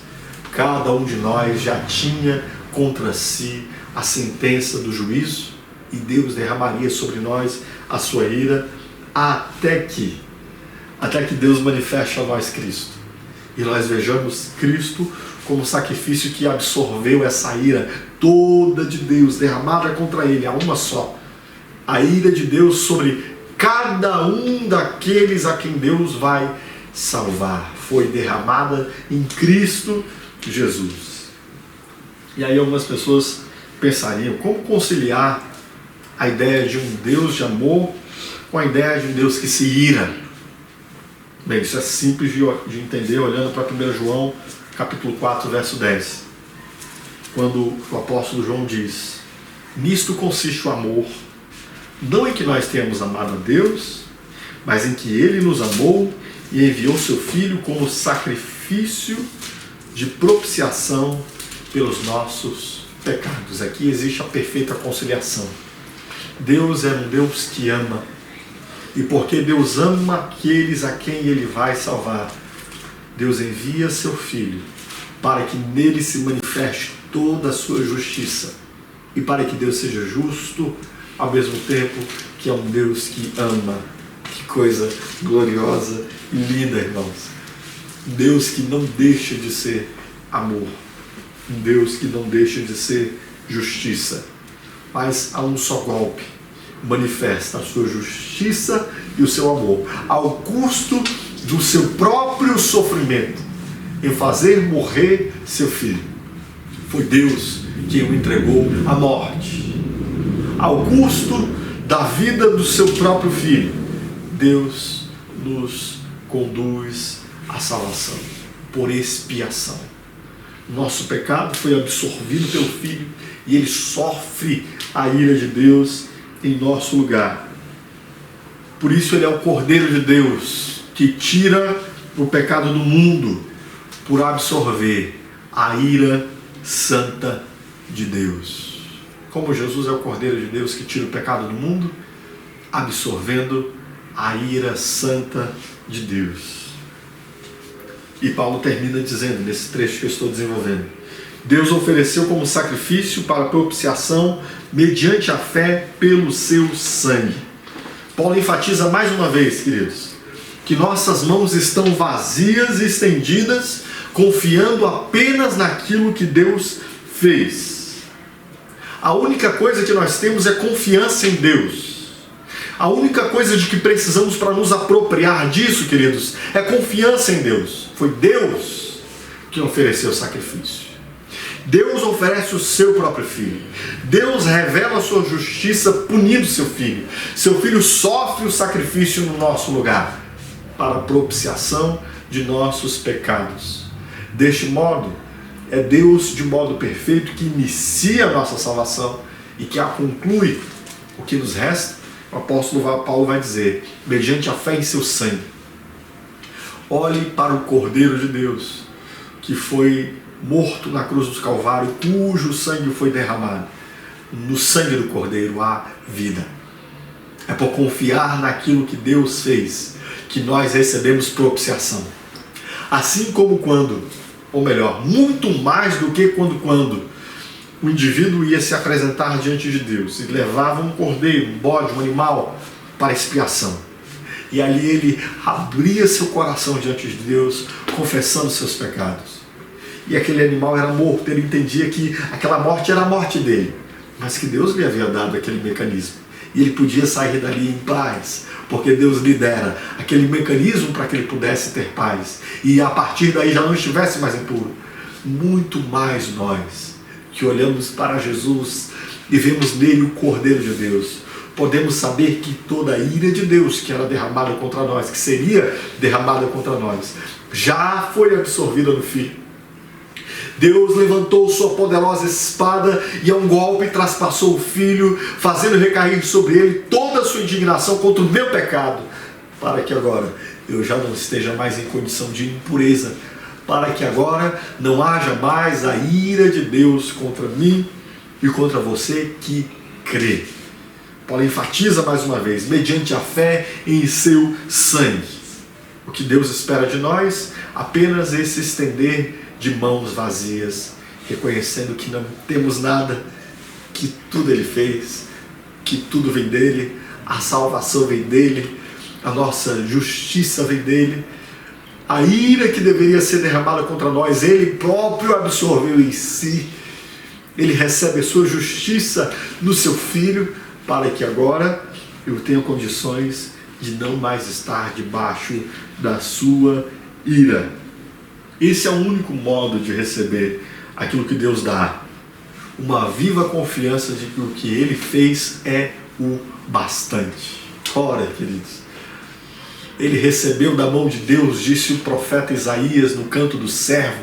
Cada um de nós já tinha contra si a sentença do juízo, e Deus derramaria sobre nós a sua ira, até que Deus manifeste a nós Cristo, e nós vejamos Cristo como sacrifício que absorveu essa ira toda de Deus, derramada contra ele, a uma só. A ira de Deus sobre cada um daqueles a quem Deus vai salvar foi derramada em Cristo Jesus. E aí algumas pessoas pensariam: como conciliar a ideia de um Deus de amor com a ideia de um Deus que se ira? Bem, isso é simples de entender olhando para 1 João capítulo 4, verso 10. Quando o apóstolo João diz: nisto consiste o amor, não em que nós tenhamos amado a Deus, mas em que ele nos amou e enviou seu Filho como sacrifício de propiciação pelos nossos pecados. Aqui existe a perfeita conciliação. Deus é um Deus que ama. E porque Deus ama aqueles a quem Ele vai salvar, Deus envia seu Filho para que nele se manifeste toda a sua justiça. E para que Deus seja justo, ao mesmo tempo que é um Deus que ama. Que coisa gloriosa e linda, irmãos. Um Deus que não deixa de ser amor. Um Deus que não deixa de ser justiça. Mas a um só golpe manifesta a sua justiça e o seu amor, ao custo do seu próprio sofrimento, em fazer morrer seu filho. Foi Deus quem o entregou à morte. Ao custo da vida do seu próprio filho, Deus nos conduz à salvação, por expiação. Nosso pecado foi absorvido pelo Filho e Ele sofre a ira de Deus em nosso lugar. Por isso Ele é o Cordeiro de Deus que tira o pecado do mundo por absorver a ira santa de Deus. Como Jesus é o Cordeiro de Deus que tira o pecado do mundo, absorvendo a ira santa de Deus. E Paulo termina dizendo, nesse trecho que eu estou desenvolvendo: Deus ofereceu como sacrifício para propiciação mediante a fé pelo seu sangue. Paulo enfatiza mais uma vez, queridos, que nossas mãos estão vazias e estendidas, confiando apenas naquilo que Deus fez. A única coisa que nós temos é confiança em Deus. A única coisa de que precisamos para nos apropriar disso, queridos, é confiança em Deus. Foi Deus que ofereceu o sacrifício. Deus oferece o seu próprio Filho. Deus revela a sua justiça punindo seu Filho. Seu Filho sofre o sacrifício no nosso lugar, para a propiciação de nossos pecados. Deste modo, é Deus de modo perfeito que inicia a nossa salvação e que a conclui. O que nos resta, o apóstolo Paulo vai dizer, mediante a fé em seu sangue. Olhe para o Cordeiro de Deus, que foi morto na cruz do Calvário, cujo sangue foi derramado. No sangue do Cordeiro há vida. É por confiar naquilo que Deus fez que nós recebemos propiciação. Assim como quando, ou melhor, muito mais do que quando o indivíduo ia se apresentar diante de Deus e levava um cordeiro, um bode, um animal para expiação. E ali ele abria seu coração diante de Deus, confessando seus pecados. E aquele animal era morto, ele entendia que aquela morte era a morte dele, mas que Deus lhe havia dado aquele mecanismo. E ele podia sair dali em paz, porque Deus lhe dera aquele mecanismo para que ele pudesse ter paz. E a partir daí já não estivesse mais impuro. Muito mais nós, que olhamos para Jesus e vemos nele o Cordeiro de Deus, podemos saber que toda a ira de Deus que era derramada contra nós, que seria derramada contra nós, já foi absorvida no Filho. Deus levantou sua poderosa espada e a um golpe traspassou o Filho, fazendo recair sobre ele toda a sua indignação contra o meu pecado, para que agora eu já não esteja mais em condição de impureza, para que agora não haja mais a ira de Deus contra mim e contra você que crê. Paulo enfatiza mais uma vez, mediante a fé em seu sangue. O que Deus espera de nós? Apenas esse estender de mãos vazias, reconhecendo que não temos nada, que tudo Ele fez, que tudo vem dEle, a salvação vem dEle, a nossa justiça vem dEle, a ira que deveria ser derramada contra nós, Ele próprio absorveu em si. Ele recebe a sua justiça no seu Filho, para que agora eu tenha condições de não mais estar debaixo da sua ira. Esse é o único modo de receber aquilo que Deus dá. Uma viva confiança de que o que Ele fez é o bastante. Ora, queridos, Ele recebeu da mão de Deus, disse o profeta Isaías no canto do servo,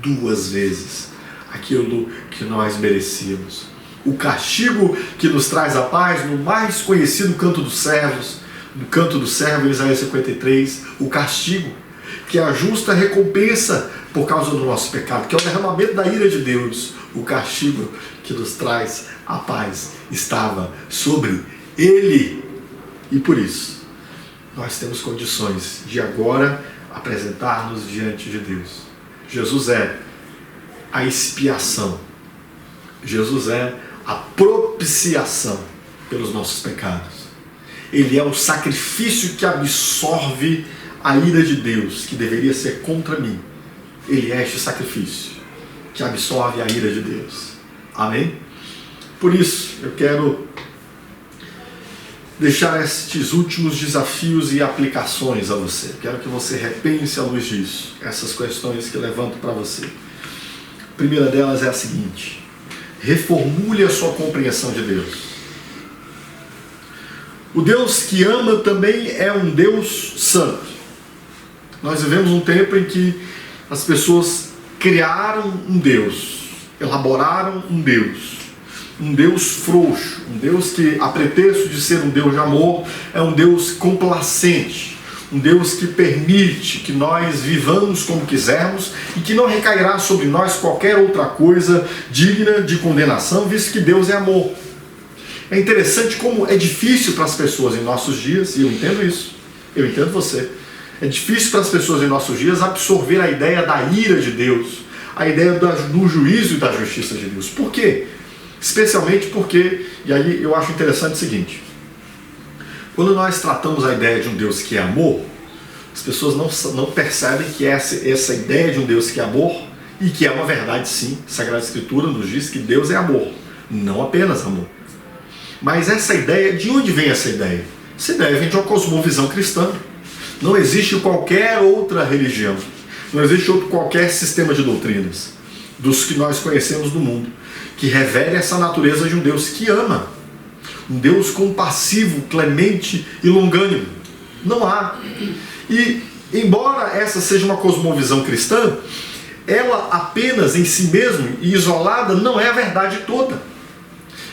2 vezes aquilo que nós merecíamos. O castigo que nos traz a paz, no mais conhecido canto dos servos, no canto do servo, Isaías 53, o castigo que é a justa recompensa por causa do nosso pecado, que é o derramamento da ira de Deus, o castigo que nos traz a paz, estava sobre ele. E por isso, nós temos condições de agora apresentar-nos diante de Deus. Jesus é a expiação. Jesus é a propiciação pelos nossos pecados. Ele é o sacrifício que absorve a ira de Deus, que deveria ser contra mim. Ele é este sacrifício que absorve a ira de Deus. Amém? Por isso, eu quero deixar estes últimos desafios e aplicações a você. Quero que você repense à luz disso, essas questões que eu levanto para você. A primeira delas é a seguinte: reformule a sua compreensão de Deus. O Deus que ama também é um Deus santo. Nós vivemos um tempo em que as pessoas criaram um Deus, elaboraram um Deus frouxo, um Deus que, a pretexto de ser um Deus de amor, é um Deus complacente, um Deus que permite que nós vivamos como quisermos e que não recairá sobre nós qualquer outra coisa digna de condenação, visto que Deus é amor. É interessante como é difícil para as pessoas em nossos dias, e eu entendo isso, eu entendo você, é difícil para as pessoas em nossos dias absorver a ideia da ira de Deus, a ideia do juízo e da justiça de Deus. Por quê? Especialmente porque, e aí eu acho interessante o seguinte: quando nós tratamos a ideia de um Deus que é amor, as pessoas não percebem que essa ideia de um Deus que é amor, e que é uma verdade sim, a Sagrada Escritura nos diz que Deus é amor, não apenas amor. Mas essa ideia, de onde vem essa ideia? Essa ideia vem de uma cosmovisão cristã. Não existe qualquer outra religião, não existe qualquer sistema de doutrinas dos que nós conhecemos no mundo que revele essa natureza de um Deus que ama, um Deus compassivo, clemente e longânimo. Não há. E embora essa seja uma cosmovisão cristã, ela apenas em si mesma e isolada não é a verdade toda.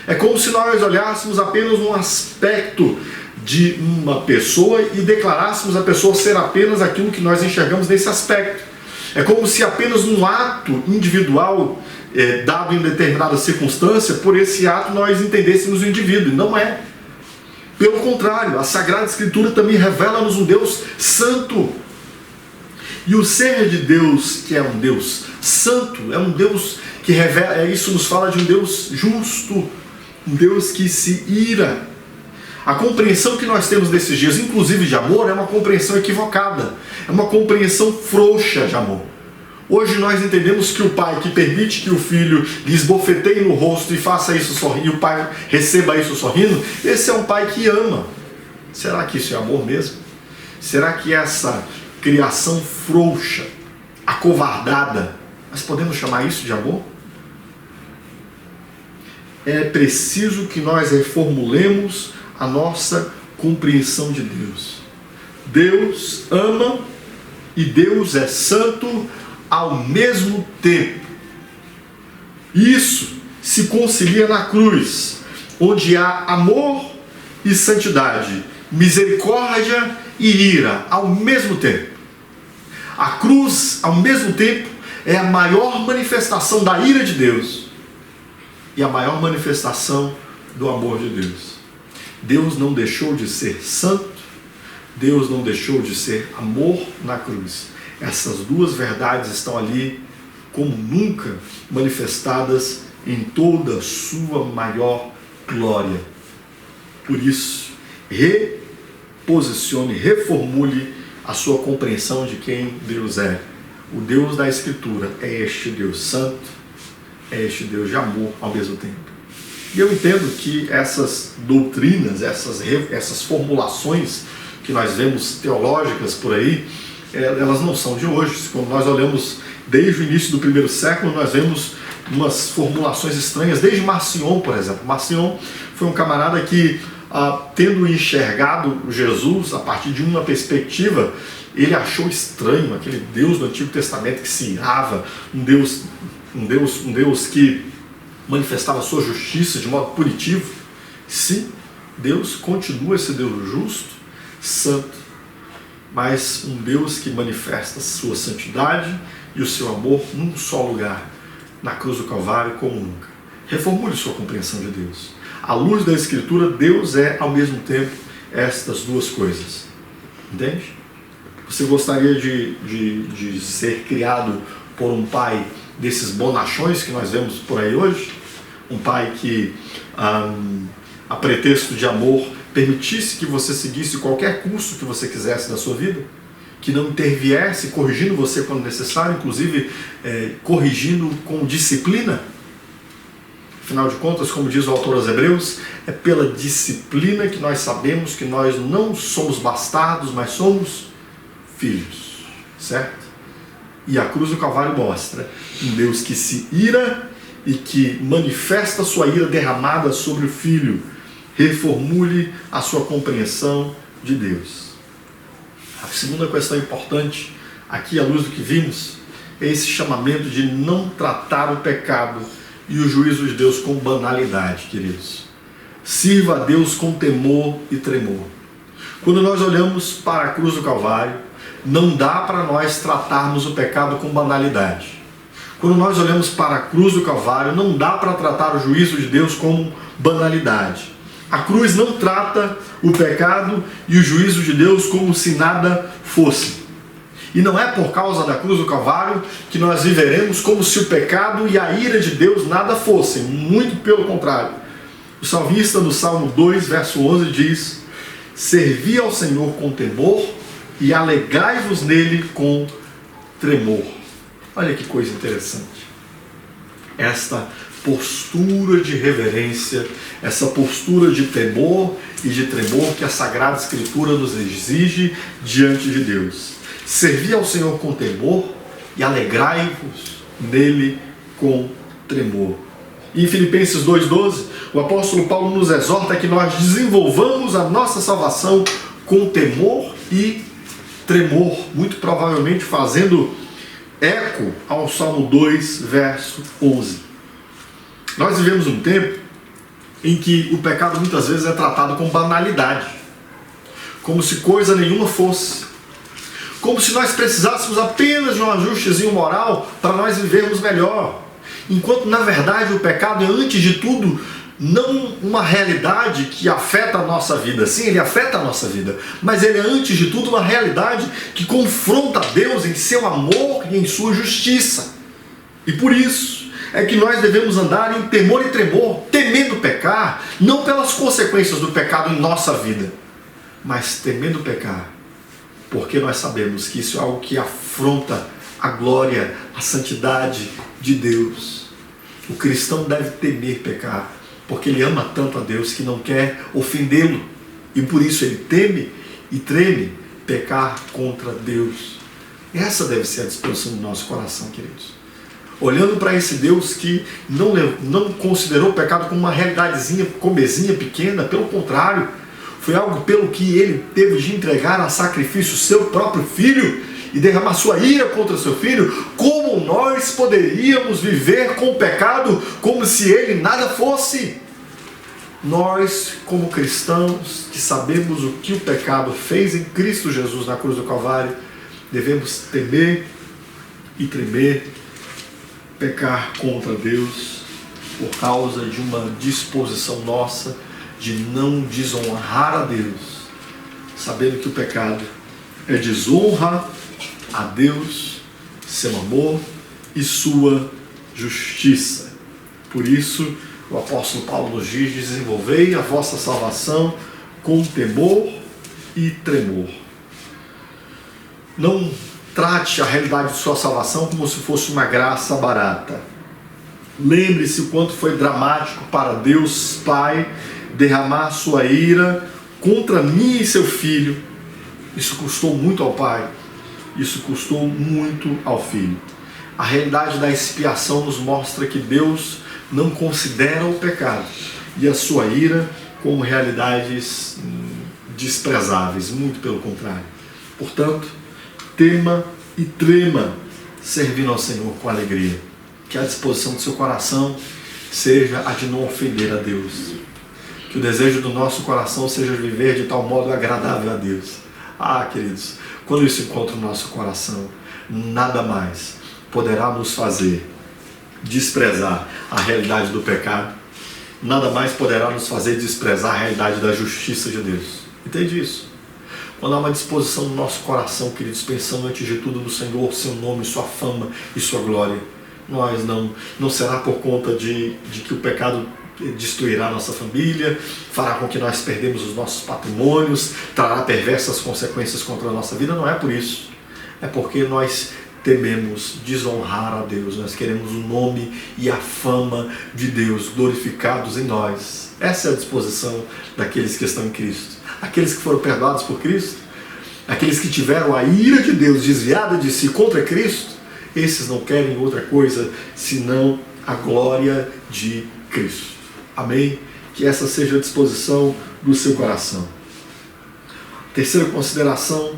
É como se nós olhássemos apenas um aspecto de uma pessoa e declarássemos a pessoa ser apenas aquilo que nós enxergamos nesse aspecto. É como se apenas um ato individual, dado em determinada circunstância, por esse ato nós entendêssemos o indivíduo. Não é. Pelo contrário, a Sagrada Escritura também revela-nos um Deus santo. E o ser de Deus, que é um Deus santo, é um Deus que revela, isso nos fala de um Deus justo, um Deus que se ira. A compreensão que nós temos nesses dias, inclusive de amor, é uma compreensão equivocada, é uma compreensão frouxa de amor. Hoje nós entendemos que o pai que permite que o filho lhe esbofeteie no rosto e faça isso sorrindo, e o pai receba isso sorrindo, esse é um pai que ama. Será que isso é amor mesmo? Será que essa criação frouxa, acovardada, nós podemos chamar isso de amor? É preciso que nós reformulemos a nossa compreensão de Deus. Deus ama e Deus é santo ao mesmo tempo. Isso se concilia na cruz, onde há amor e santidade, misericórdia e ira ao mesmo tempo. A cruz, ao mesmo tempo, é a maior manifestação da ira de Deus e a maior manifestação do amor de Deus. Deus não deixou de ser santo, Deus não deixou de ser amor na cruz. Essas duas verdades estão ali como nunca manifestadas em toda a sua maior glória. Por isso, reposicione, reformule a sua compreensão de quem Deus é. O Deus da Escritura é este Deus santo, é este Deus de amor ao mesmo tempo. E eu entendo que essas doutrinas, essas formulações que nós vemos teológicas por aí, elas não são de hoje. Quando nós olhamos desde o início do primeiro século, nós vemos umas formulações estranhas, desde Marcion, por exemplo. Marcion foi um camarada que, tendo enxergado Jesus a partir de uma perspectiva, ele achou estranho aquele Deus do Antigo Testamento que se irava, um Deus que manifestava a sua justiça de modo punitivo. Sim, Deus continua esse Deus justo, santo, mas um Deus que manifesta a sua santidade e o seu amor num só lugar, na cruz do Calvário, como nunca. Reformule sua compreensão de Deus. À luz da Escritura, Deus é, ao mesmo tempo, estas duas coisas. Entende? Você gostaria de ser criado por um pai desses bonachões que nós vemos por aí hoje? Um pai que, a pretexto de amor, permitisse que você seguisse qualquer curso que você quisesse da sua vida? Que não interviesse corrigindo você quando necessário, inclusive corrigindo com disciplina? Afinal de contas, como diz o autor aos Hebreus, é pela disciplina que nós sabemos que nós não somos bastardos, mas somos filhos, certo? E a cruz do Calvário mostra um Deus que se ira e que manifesta a sua ira derramada sobre o Filho. Reformule a sua compreensão de Deus. A segunda questão importante, aqui à luz do que vimos, é esse chamamento de não tratar o pecado e o juízo de Deus com banalidade, queridos. Sirva a Deus com temor e tremor. Quando nós olhamos para a cruz do Calvário, não dá para nós tratarmos o pecado com banalidade. Quando nós olhamos para a cruz do Calvário, não dá para tratar o juízo de Deus como banalidade. A cruz não trata o pecado e o juízo de Deus como se nada fosse. E não é por causa da cruz do Calvário que nós viveremos como se o pecado e a ira de Deus nada fossem. Muito pelo contrário. O salmista no Salmo 2, verso 11 diz: servi ao Senhor com temor e alegrai-vos nele com tremor. Olha que coisa interessante. Esta postura de reverência, essa postura de temor e de tremor que a Sagrada Escritura nos exige diante de Deus. Servi ao Senhor com temor e alegrai-vos nele com tremor. E em Filipenses 2,12, o apóstolo Paulo nos exorta que nós desenvolvamos a nossa salvação com temor e tremor, muito provavelmente fazendo eco ao Salmo 2, verso 11. Nós vivemos um tempo em que o pecado muitas vezes é tratado com banalidade, como se coisa nenhuma fosse, como se nós precisássemos apenas de um ajustezinho moral para nós vivermos melhor, enquanto na verdade o pecado é antes de tudo não uma realidade que afeta a nossa vida. Sim, ele afeta a nossa vida, mas ele é antes de tudo uma realidade que confronta Deus em seu amor e em sua justiça. E por isso é que nós devemos andar em temor e tremor, temendo pecar, não pelas consequências do pecado em nossa vida, mas temendo pecar, porque nós sabemos que isso é algo que afronta a glória, a santidade de Deus. O cristão deve temer pecar, porque ele ama tanto a Deus que não quer ofendê-lo, e por isso ele teme e treme pecar contra Deus. Essa deve ser a disposição do nosso coração, queridos. Olhando para esse Deus que não considerou o pecado como uma realidadezinha, comezinha pequena, pelo contrário, foi algo pelo que ele teve de entregar a sacrifício o seu próprio filho e derramar sua ira contra seu filho. Como nós poderíamos viver com o pecado como se ele nada fosse? Nós, como cristãos, que sabemos o que o pecado fez em Cristo Jesus na cruz do Calvário, devemos temer e tremer, pecar contra Deus por causa de uma disposição nossa de não desonrar a Deus, sabendo que o pecado é desonra a Deus, seu amor e sua justiça. Por isso, o apóstolo Paulo nos diz: desenvolvei a vossa salvação com temor e tremor. Não trate a realidade de sua salvação como se fosse uma graça barata. Lembre-se o quanto foi dramático para Deus Pai derramar sua ira contra mim e seu filho. Isso custou muito ao Pai, isso custou muito ao Filho. A realidade da expiação nos mostra que Deus não considera o pecado e a sua ira como realidades desprezáveis, muito pelo contrário. Portanto, tema e trema servindo ao Senhor com alegria. Que a disposição do seu coração seja a de não ofender a Deus. Que o desejo do nosso coração seja viver de tal modo agradável a Deus. Ah, queridos, quando isso encontra o nosso coração, nada mais poderá nos fazer desprezar a realidade do pecado, nada mais poderá nos fazer desprezar a realidade da justiça de Deus. Entende isso? Quando há uma disposição no nosso coração, queridos, pensando antes de tudo no Senhor, seu nome, sua fama e sua glória, nós não será por conta de que o pecado destruirá a nossa família, fará com que nós perdemos os nossos patrimônios, trará perversas consequências contra a nossa vida. Não é por isso. É porque nós tememos desonrar a Deus. Nós queremos o nome e a fama de Deus glorificados em nós. Essa é a disposição daqueles que estão em Cristo. Aqueles que foram perdoados por Cristo, aqueles que tiveram a ira de Deus desviada de si contra Cristo, esses não querem outra coisa senão a glória de Cristo. Amém? Que essa seja a disposição do seu coração. Terceira consideração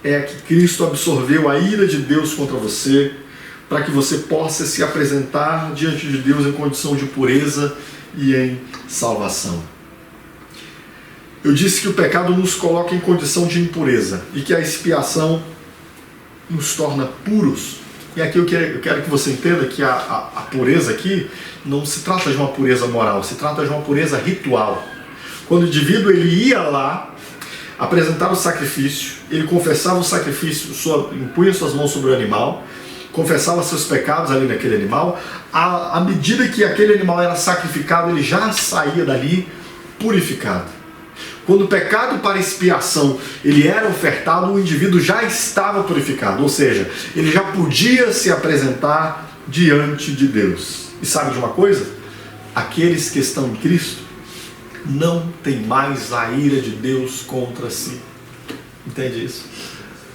é que Cristo absorveu a ira de Deus contra você, para que você possa se apresentar diante de Deus em condição de pureza e em salvação. Eu disse que o pecado nos coloca em condição de impureza e que a expiação nos torna puros. E aqui eu quero que você entenda que a pureza aqui não se trata de uma pureza moral, se trata de uma pureza ritual. Quando o indivíduo ele ia lá apresentar o sacrifício, ele confessava o sacrifício, impunha suas mãos sobre o animal, confessava seus pecados ali naquele animal, à medida que aquele animal era sacrificado, ele já saía dali purificado. Quando o pecado para expiação ele era ofertado, o indivíduo já estava purificado, ou seja, ele já podia se apresentar diante de Deus. E sabe de uma coisa? Aqueles que estão em Cristo não têm mais a ira de Deus contra si. Entende isso?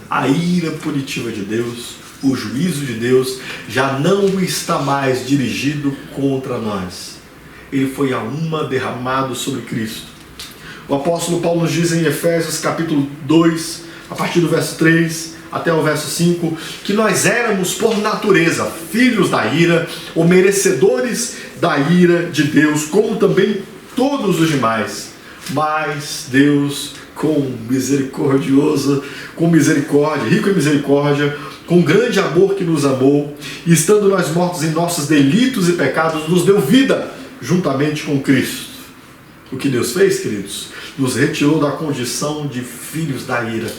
A ira punitiva de Deus, o juízo de Deus já não está mais dirigido contra nós. Ele foi a uma derramado sobre Cristo. O apóstolo Paulo nos diz em Efésios capítulo 2, a partir do verso 3 até o verso 5, que nós éramos por natureza filhos da ira, ou merecedores da ira de Deus, como também todos os demais. Mas Deus, com misericórdia, rico em misericórdia, com grande amor que nos amou, e estando nós mortos em nossos delitos e pecados, nos deu vida juntamente com Cristo. O que Deus fez, queridos? Nos retirou da condição de filhos da ira.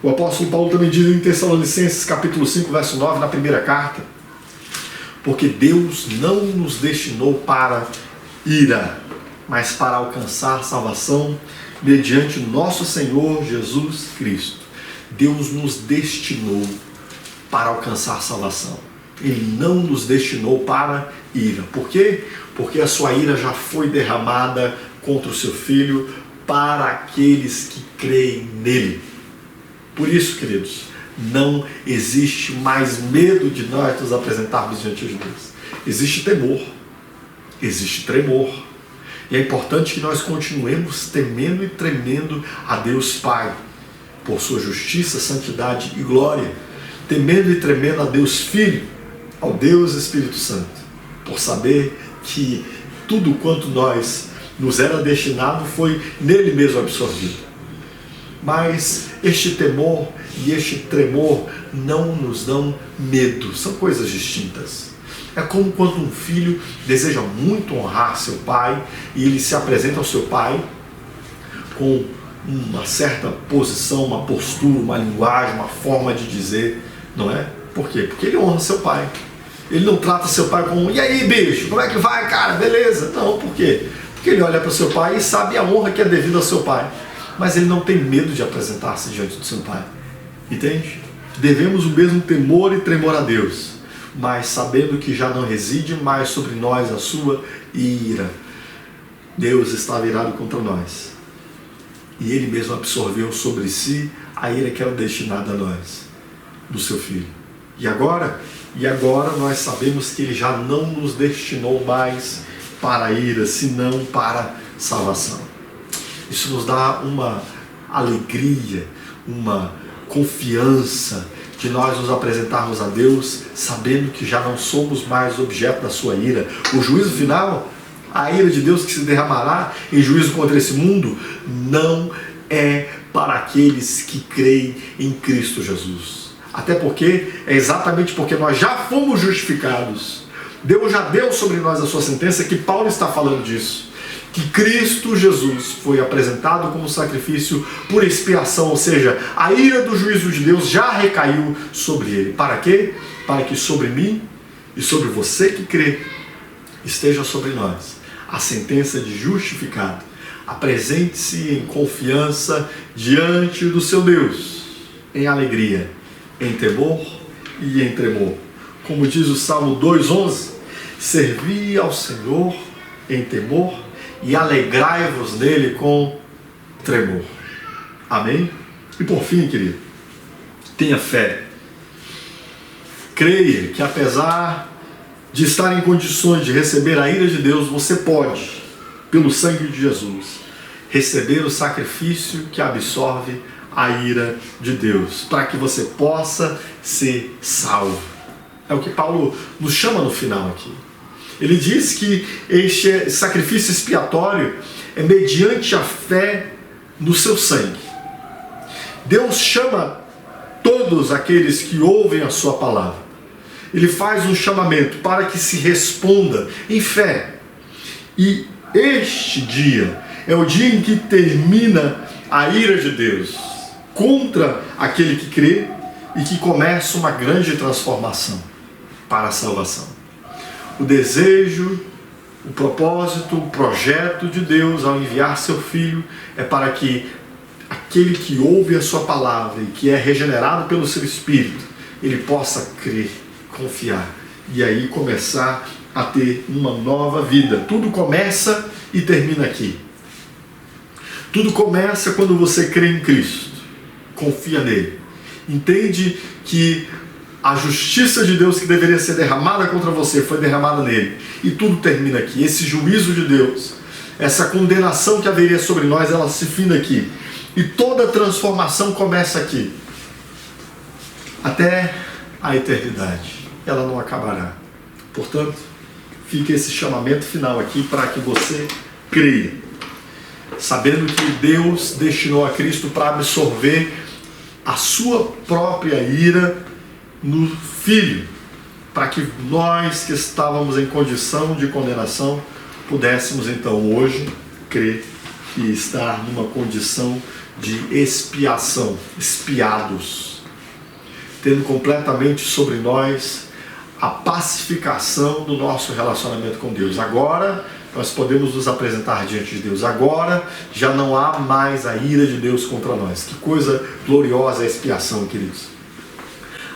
O apóstolo Paulo também diz em Tessalonicenses capítulo 5, verso 9, na primeira carta: porque Deus não nos destinou para ira, mas para alcançar salvação mediante nosso Senhor Jesus Cristo. Deus nos destinou para alcançar salvação. Ele não nos destinou para ira. Por quê? Porque a sua ira já foi derramada contra o seu Filho para aqueles que creem nele. Por isso, queridos, não existe mais medo de nós nos apresentarmos diante de Deus. Existe temor, existe tremor. E é importante que nós continuemos temendo e tremendo a Deus Pai, por sua justiça, santidade e glória. Temendo e tremendo a Deus Filho, ao Deus Espírito Santo, por saber que tudo quanto nos era destinado foi nele mesmo absorvido. Mas este temor e este tremor não nos dão medo, são coisas distintas. É como quando um filho deseja muito honrar seu pai e ele se apresenta ao seu pai com uma certa posição, uma postura, uma linguagem, uma forma de dizer, não é? Por quê? Porque ele honra seu pai. Ele não trata seu pai como: e aí, bicho, como é que vai, cara? Beleza? Não, por quê? Porque ele olha para o seu pai e sabe a honra que é devida ao seu pai. Mas ele não tem medo de apresentar-se diante do seu pai. Entende? Devemos o mesmo temor e tremor a Deus, mas sabendo que já não reside mais sobre nós a sua ira. Deus está virado contra nós. E Ele mesmo absorveu sobre si a ira que era destinada a nós, do seu Filho. E agora nós sabemos que Ele já não nos destinou mais para a ira, senão para salvação. Isso nos dá uma alegria, uma confiança de nós nos apresentarmos a Deus, sabendo que já não somos mais objeto da sua ira. O juízo final, a ira de Deus que se derramará em juízo contra esse mundo, não é para aqueles que creem em Cristo Jesus. Até porque, é exatamente porque nós já fomos justificados, Deus já deu sobre nós a sua sentença, que Paulo está falando disso. Que Cristo Jesus foi apresentado como sacrifício por expiação, ou seja, a ira do juízo de Deus já recaiu sobre ele. Para quê? Para que sobre mim e sobre você que crê esteja sobre nós a sentença de justificado. Apresente-se em confiança diante do seu Deus, em alegria, em temor e em tremor. Como diz o Salmo 2:11, servi ao Senhor em temor e alegrai-vos nele com tremor. Amém? E por fim, querido, tenha fé. Creia que apesar de estar em condições de receber a ira de Deus, você pode, pelo sangue de Jesus, receber o sacrifício que absorve a ira de Deus, para que você possa ser salvo. É o que Paulo nos chama no final aqui. Ele diz que este sacrifício expiatório é mediante a fé no seu sangue. Deus chama todos aqueles que ouvem a sua palavra. Ele faz um chamamento para que se responda em fé. E este dia é o dia em que termina a ira de Deus contra aquele que crê e que começa uma grande transformação para a salvação. O desejo, o propósito, o projeto de Deus ao enviar seu Filho é para que aquele que ouve a sua palavra e que é regenerado pelo seu Espírito, ele possa crer, confiar e aí começar a ter uma nova vida. Tudo começa e termina aqui. Tudo começa quando você crê em Cristo, confia nele, entende que a justiça de Deus que deveria ser derramada contra você foi derramada nele. E tudo termina aqui. Esse juízo de Deus, essa condenação que haveria sobre nós, ela se finda aqui. E toda transformação começa aqui. Até a eternidade. Ela não acabará. Portanto, fica esse chamamento final aqui para que você creia. Sabendo que Deus destinou a Cristo para absorver a sua própria ira no Filho, para que nós que estávamos em condição de condenação pudéssemos então hoje crer e estar numa condição de expiação, expiados, tendo completamente sobre nós a pacificação do nosso relacionamento com Deus. Agora nós podemos nos apresentar diante de Deus. Agora já não há mais a ira de Deus contra nós. Que coisa gloriosa a expiação, queridos.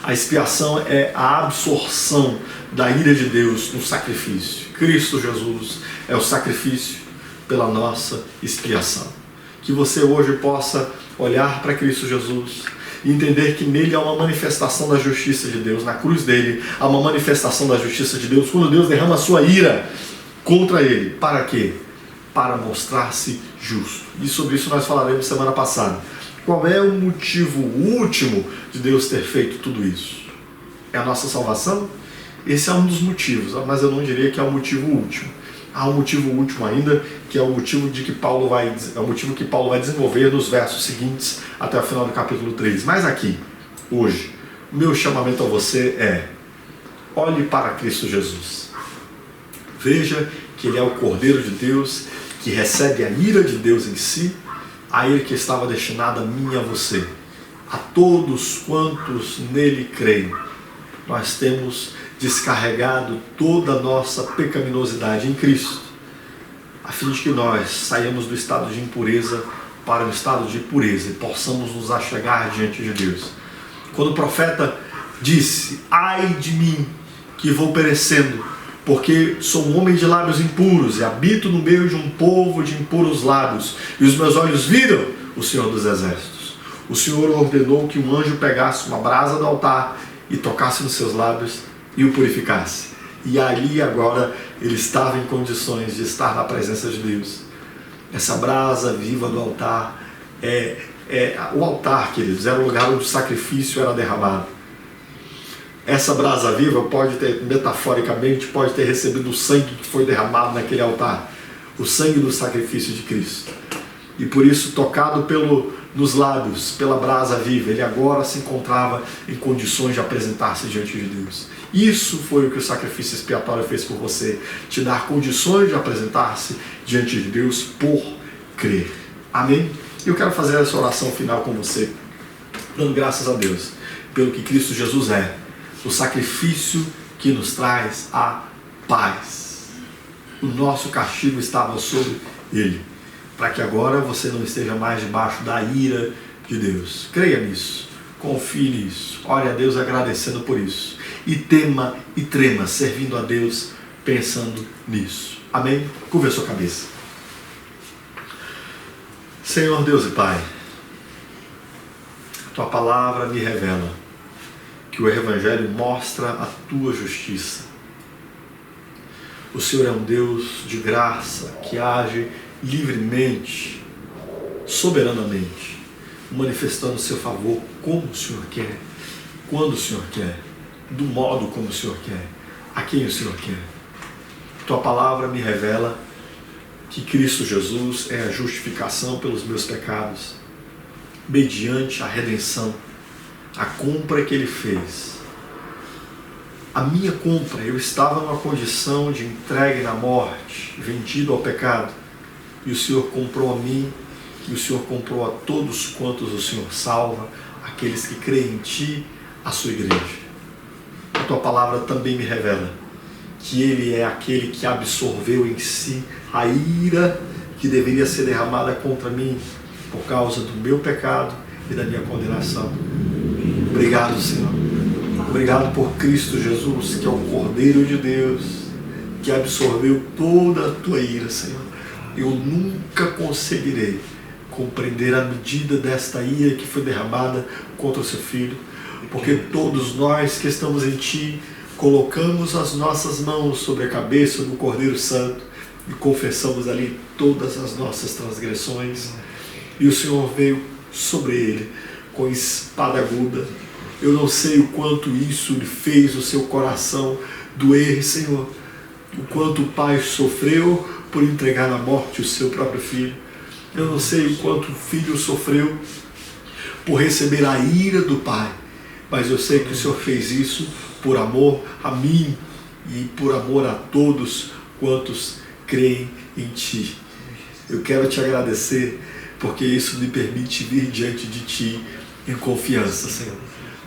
A expiação é a absorção da ira de Deus no sacrifício. Cristo Jesus é o sacrifício pela nossa expiação. Que você hoje possa olhar para Cristo Jesus e entender que nele há uma manifestação da justiça de Deus. Na cruz dele há uma manifestação da justiça de Deus. Quando Deus derrama a sua ira contra ele. Para quê? Para mostrar-se justo. E sobre isso nós falaremos semana passada. Qual é o motivo último de Deus ter feito tudo isso? É a nossa salvação? Esse é um dos motivos, mas eu não diria que é o motivo último. Há um motivo último ainda, que é o motivo que Paulo vai desenvolver nos versos seguintes até o final do capítulo 3. Mas aqui, hoje, o meu chamamento a você é: olhe para Cristo Jesus. Veja que ele é o Cordeiro de Deus, que recebe a ira de Deus em si, a ira que estava destinada a mim e a você. A todos quantos nele creem, nós temos descarregado toda a nossa pecaminosidade em Cristo, a fim de que nós saiamos do estado de impureza para o estado de pureza e possamos nos achegar diante de Deus. Quando o profeta disse: ai de mim, que vou perecendo, porque sou um homem de lábios impuros e habito no meio de um povo de impuros lábios, e os meus olhos viram o Senhor dos Exércitos. O Senhor ordenou que um anjo pegasse uma brasa do altar e tocasse nos seus lábios e o purificasse. E ali agora ele estava em condições de estar na presença de Deus. Essa brasa viva do altar o altar, queridos, era o lugar onde o sacrifício era derramado. Essa brasa viva pode ter, metaforicamente, pode ter recebido o sangue que foi derramado naquele altar, o sangue do sacrifício de Cristo. E por isso, tocado pelo nos lábios pela brasa viva, ele agora se encontrava em condições de apresentar-se diante de Deus. Isso foi o que o sacrifício expiatório fez por você, te dar condições de apresentar-se diante de Deus por crer. Amém? Eu quero fazer essa oração final com você, dando graças a Deus pelo que Cristo Jesus é, o sacrifício que nos traz a paz. O nosso castigo estava sobre ele, para que agora você não esteja mais debaixo da ira de Deus. Creia nisso, confie nisso, ore a Deus agradecendo por isso, e tema e trema servindo a Deus pensando nisso. Amém? Curva a sua cabeça. Senhor Deus e Pai, a Tua palavra me revela que o Evangelho mostra a Tua justiça. O Senhor é um Deus de graça que age livremente, soberanamente, manifestando o seu favor como o Senhor quer, quando o Senhor quer, do modo como o Senhor quer, a quem o Senhor quer. Tua palavra me revela que Cristo Jesus é a justificação pelos meus pecados, mediante a redenção, a compra que Ele fez. A minha compra, eu estava numa condição de entregue na morte, vendido ao pecado, e o Senhor comprou a mim, e o Senhor comprou a todos quantos o Senhor salva, aqueles que creem em Ti, a Sua igreja. A Tua palavra também me revela que Ele é aquele que absorveu em si a ira que deveria ser derramada contra mim por causa do meu pecado e da minha condenação. Obrigado, Senhor. Obrigado por Cristo Jesus, que é o Cordeiro de Deus, que absorveu toda a Tua ira, Senhor. Eu nunca conseguirei compreender a medida desta ira que foi derramada contra o Seu Filho, porque todos nós que estamos em Ti, colocamos as nossas mãos sobre a cabeça do Cordeiro Santo e confessamos ali todas as nossas transgressões, e o Senhor veio sobre ele com espada aguda. Eu não sei o quanto isso lhe fez o seu coração doer, Senhor, o quanto o Pai sofreu por entregar na morte o seu próprio Filho. Eu não sei o quanto o Filho sofreu por receber a ira do Pai, mas eu sei que o Senhor fez isso por amor a mim e por amor a todos quantos creem em Ti. Eu quero Te agradecer, porque isso me permite vir diante de Ti em confiança, Senhor.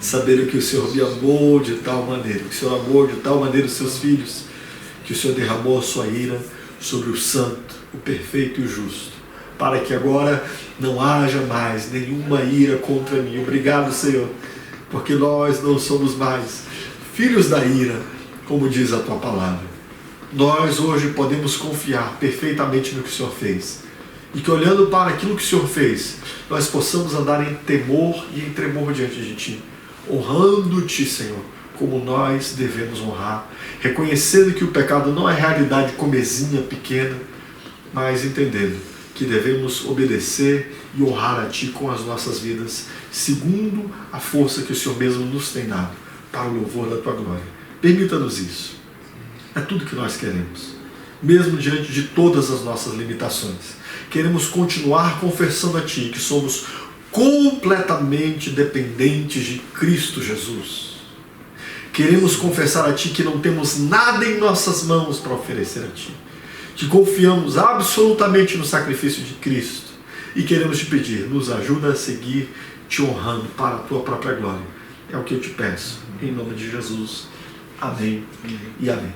Saber que o Senhor me amou de tal maneira, que o Senhor amou de tal maneira os Seus filhos, que o Senhor derramou a Sua ira sobre o santo, o perfeito e o justo, para que agora não haja mais nenhuma ira contra mim. Obrigado, Senhor, porque nós não somos mais filhos da ira, como diz a Tua palavra. Nós hoje podemos confiar perfeitamente no que o Senhor fez, e que olhando para aquilo que o Senhor fez, nós possamos andar em temor e em tremor diante de Ti, honrando-Te, Senhor, como nós devemos honrar, reconhecendo que o pecado não é realidade comezinha, pequena, mas entendendo que devemos obedecer e honrar a Ti com as nossas vidas, segundo a força que o Senhor mesmo nos tem dado, para o louvor da Tua glória. Permita-nos isso. É tudo que nós queremos, mesmo diante de todas as nossas limitações. Queremos continuar confessando a Ti que somos completamente dependentes de Cristo Jesus. Queremos confessar a Ti que não temos nada em nossas mãos para oferecer a Ti, que confiamos absolutamente no sacrifício de Cristo, e queremos Te pedir, nos ajuda a seguir Te honrando para a Tua própria glória. É o que eu Te peço, em nome de Jesus. Amém e amém.